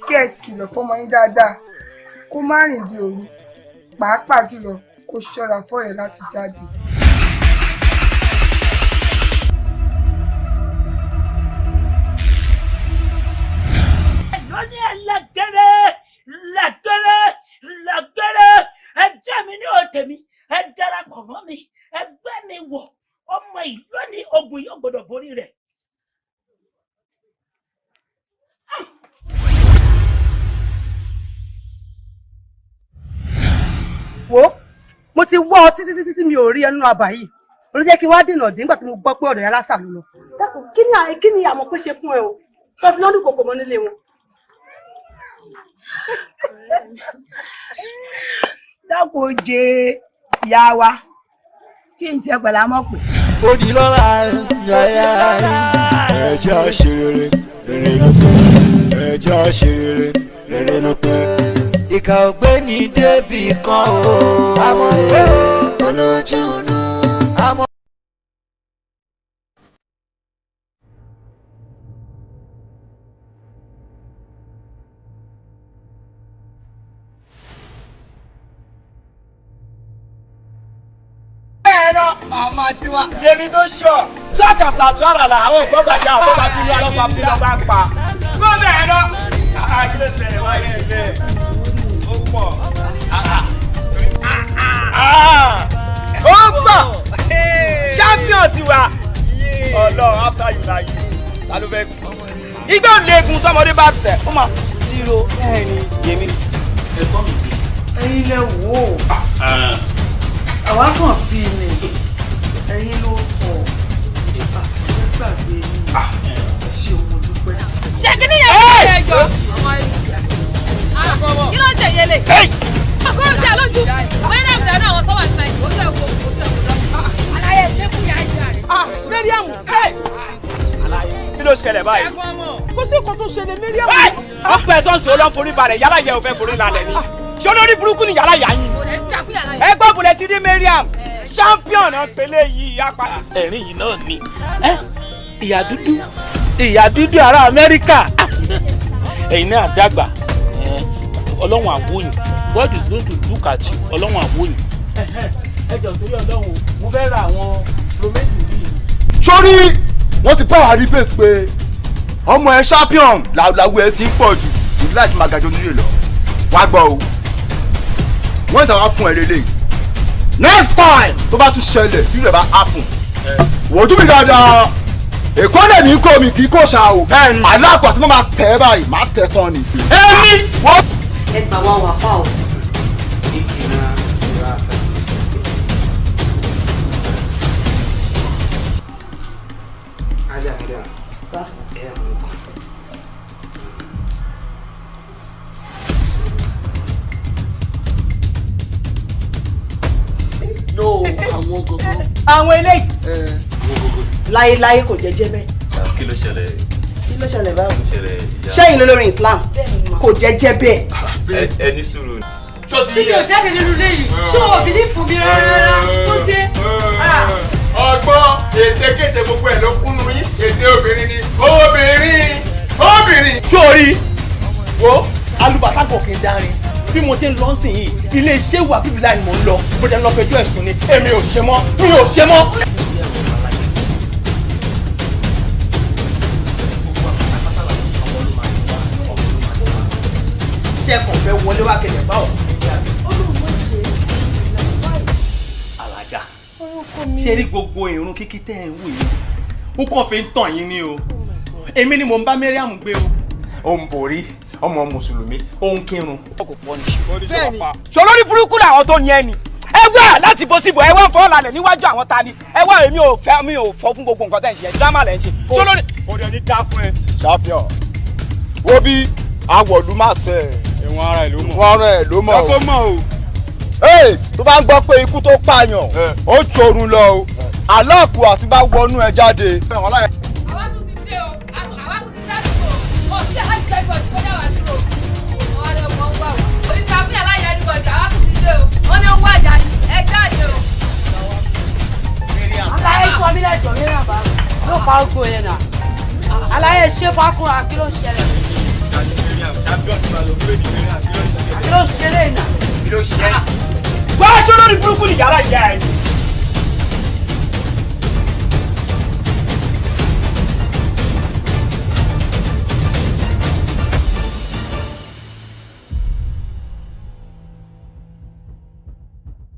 kí ẹ kìlọ̀ fọmọ yín dáadáa kó má rìn di òru pàápàá jùlọ kó ṣọ́ra fọ́rẹ̀ láti jáde. lóní ẹlẹgẹrẹ lẹgẹrẹ ẹ jẹ́ mi ní òde mi ẹ darapọ̀ mọ́ mi ẹ gbé mi wọ̀ ọmọ ìlú ní ogun yóò gbọdọ̀ borí rẹ̀. wo mo ti wọ́ ọ títí tí mi ò rí ẹnu àbá yìí ló jẹ́ kí n wá dènà dín nígbà tí mo gbọ́ pé ọ̀dọ̀ yẹn lásà ló lọ. dákun kí ni àmọ́ pé ṣe fún ẹ o tó fi lọ́dún kòkò mọ́ nílé wọn. dákun jẹ ìyá wa kí n tiẹ̀ pẹ̀lú àmọ́ pé. ó di lọ́la jaya ẹja ṣe rere rere ló pé ẹja ṣe rere rere ló pé. Ìkà ò gbé ní débì kan o. Àmọ́ pé olójú inú. Àmọ́. Màmá tiwa. Èmi tó ṣọ. Ṣáàkàṣà àtúrà là àwọn ìgbọ́gbàjà àwọn bá ti ní ọlọ́pàá fún lọ́gbà ń pa. Gómìnà ẹ̀rọ. Kí ló ṣẹlẹ̀ wáyé ẹgbẹ́? Ó pọ̀. Ó pọ̀. Champion tiwa. Ọlọ́run after you na you. Ta ló fẹ́ kú? Igbó legun tọmọdé bá tẹ̀. Ó máa tiro. Bẹ́ẹ̀ni Yèmí. Ẹ̀yin lẹ wò ó. Àwa kàn bí ni. Ẹ̀yin ló pọ̀. Gbàgbé yín. Ẹ ṣe òun dúpẹ́. Ṣé kí ni yẹn fi ṣe ẹjọ́? Kí ló ń ṣe yẹlẹ? Ọkùnrin tí a lójú. Wọ́n náà gbà náà àwọn tó wà nípa ìjọ ojú ẹ̀wọ̀ ojú ẹ̀wọ̀ lọ. Aláyẹ ṣé fún yàrá ìjà rẹ̀. Mariam. Kí ló ṣẹlẹ̀ báyìí? Kò sí nǹkan tó ṣẹlẹ̀ Mariam. Ó pẹ́ sọ́ọ̀sì ó lọ forí balẹ̀ yálà yẹ ò fẹ́ forí lálẹ́ ni. Ṣé olórí burúkú ni yàrá yà yín? Ẹ gbọ́ bùrẹ̀ ti rí Mariam. Champion náà pélé yìí apá. Ẹ̀rín yìí náà ni ìyá dúdú ará Amẹ́ríkà. Ẹ̀yin náà dàgbà Ọlọ́run àwòyìn God is going to look at you Ọlọ́run àwòyìn. Ẹ jọ̀ọ́ torí Ọlọ́run mo fẹ́ ra àwọn prometi yìí. Sórí wọ́n ti bá wa rí bẹ́ẹ̀ pé ọmọ ẹ champion làwọ̀ ẹ ti ń pọ̀ jù ìlú láti máa gàjọ nílé lọ wá gbọ́ o wọ́n ìtàn wá fún ẹ lélẹ̀ next time tó bá tún ṣẹlẹ̀ tí rẹ̀ bá happen wòjú mi dáadáa èkó lè ní kó mi kì í kó ṣá o aláàkó àti máa tẹ̀ ẹ́ báyìí máa tẹ̀ tán ni. èmi wọ́n. Ẹ gbà wá wà fáwọn. No, àwọn gangan. Àwọn eléyìí. Láyéláyé kò jẹ́jẹ́ bẹ́ẹ̀. Kí ló ṣẹlẹ̀? Kí ló ṣẹlẹ̀ báwo? Ṣẹlẹ̀. Ṣẹ́yìn lólórin Islam kò jẹ́jẹ́ bẹ́ẹ̀. Ẹ ní sùúrù. Tí mi ò jáde nínú ilé yìí, tí o ò bìlí fún mi rárá tó dé. Ọgbọ́n ètekéte gbogbo ẹ̀ ló kúnnú yín. Ète obìnrin ni obìnrin. Sórí wo alùbàtà kò kí n dárin bí mo ṣe ń lọ sìn yìí ilé iṣẹ́ wà bíbí láì mò ń lọ bó dẹ̀ ń lọ fẹjọ́ ẹ̀sùn ni èmi ò ṣe mọ́ mi ò ṣe mọ́. Ṣé kò fẹ́ wọlé wá kẹlẹ̀ báwọ̀? Alájà ṣe rí gbogbo ìrun kíkí tẹ́ ẹ̀ ń wò yìí ó kàn fi ń tàn yín ní o èmi ni mò ń bá Mariam gbé o ó ń borí ọmọ mùsùlùmí ó ń kírun. Bẹ́ẹ̀ni ṣolórí burúkú làwọn tó yẹn ni ẹ wá láti bó síbò ẹ wá ń fọ́ lálẹ́ níwájú àwọn ta ni ẹ wá èmi ò fọ́ fún gbogbo nǹkan tẹ̀ ń ṣe ẹ dírámà lẹ́ ń ṣe ṣolórí. ó dẹ̀ ní dá fún ẹ. champion wo bí awọ̀lú máa tẹ̀. ẹ̀wọ̀n ara ẹ̀ ló mọ̀. ẹ̀wọ̀n ara ẹ̀ ló mọ̀ o. ọkọ mọ̀ o. tó bá ń gbọ́ pé ikú tó pààyàn ó jorun lọ o aláàkú àti bá wọnú ẹ jáde. Àwa tún ti dé o, àwa tún ti dájú o, ọ̀sẹ̀ hajj jagbọ̀dì kọjá wa dúró. Wọ́n lè mọ̀ ń wà wá. Oníta fún yàrá ìyá ẹnìbọ̀dì, àwa tún ti dé o, wọ́n ní owó àjà ẹ jáde o. Aláyé sọ mí lẹ́jọ́ mi rà bá mi. Yóò pa ogun yẹn nà. Aláyé ṣé fákúnra kí ló ń ṣẹlẹ̀? Kí ló ń ṣẹlẹ̀ nà? Kí ló ṣe é sí? Wá aṣọ lórí burúkú ni yàrá ìyá ẹ̀.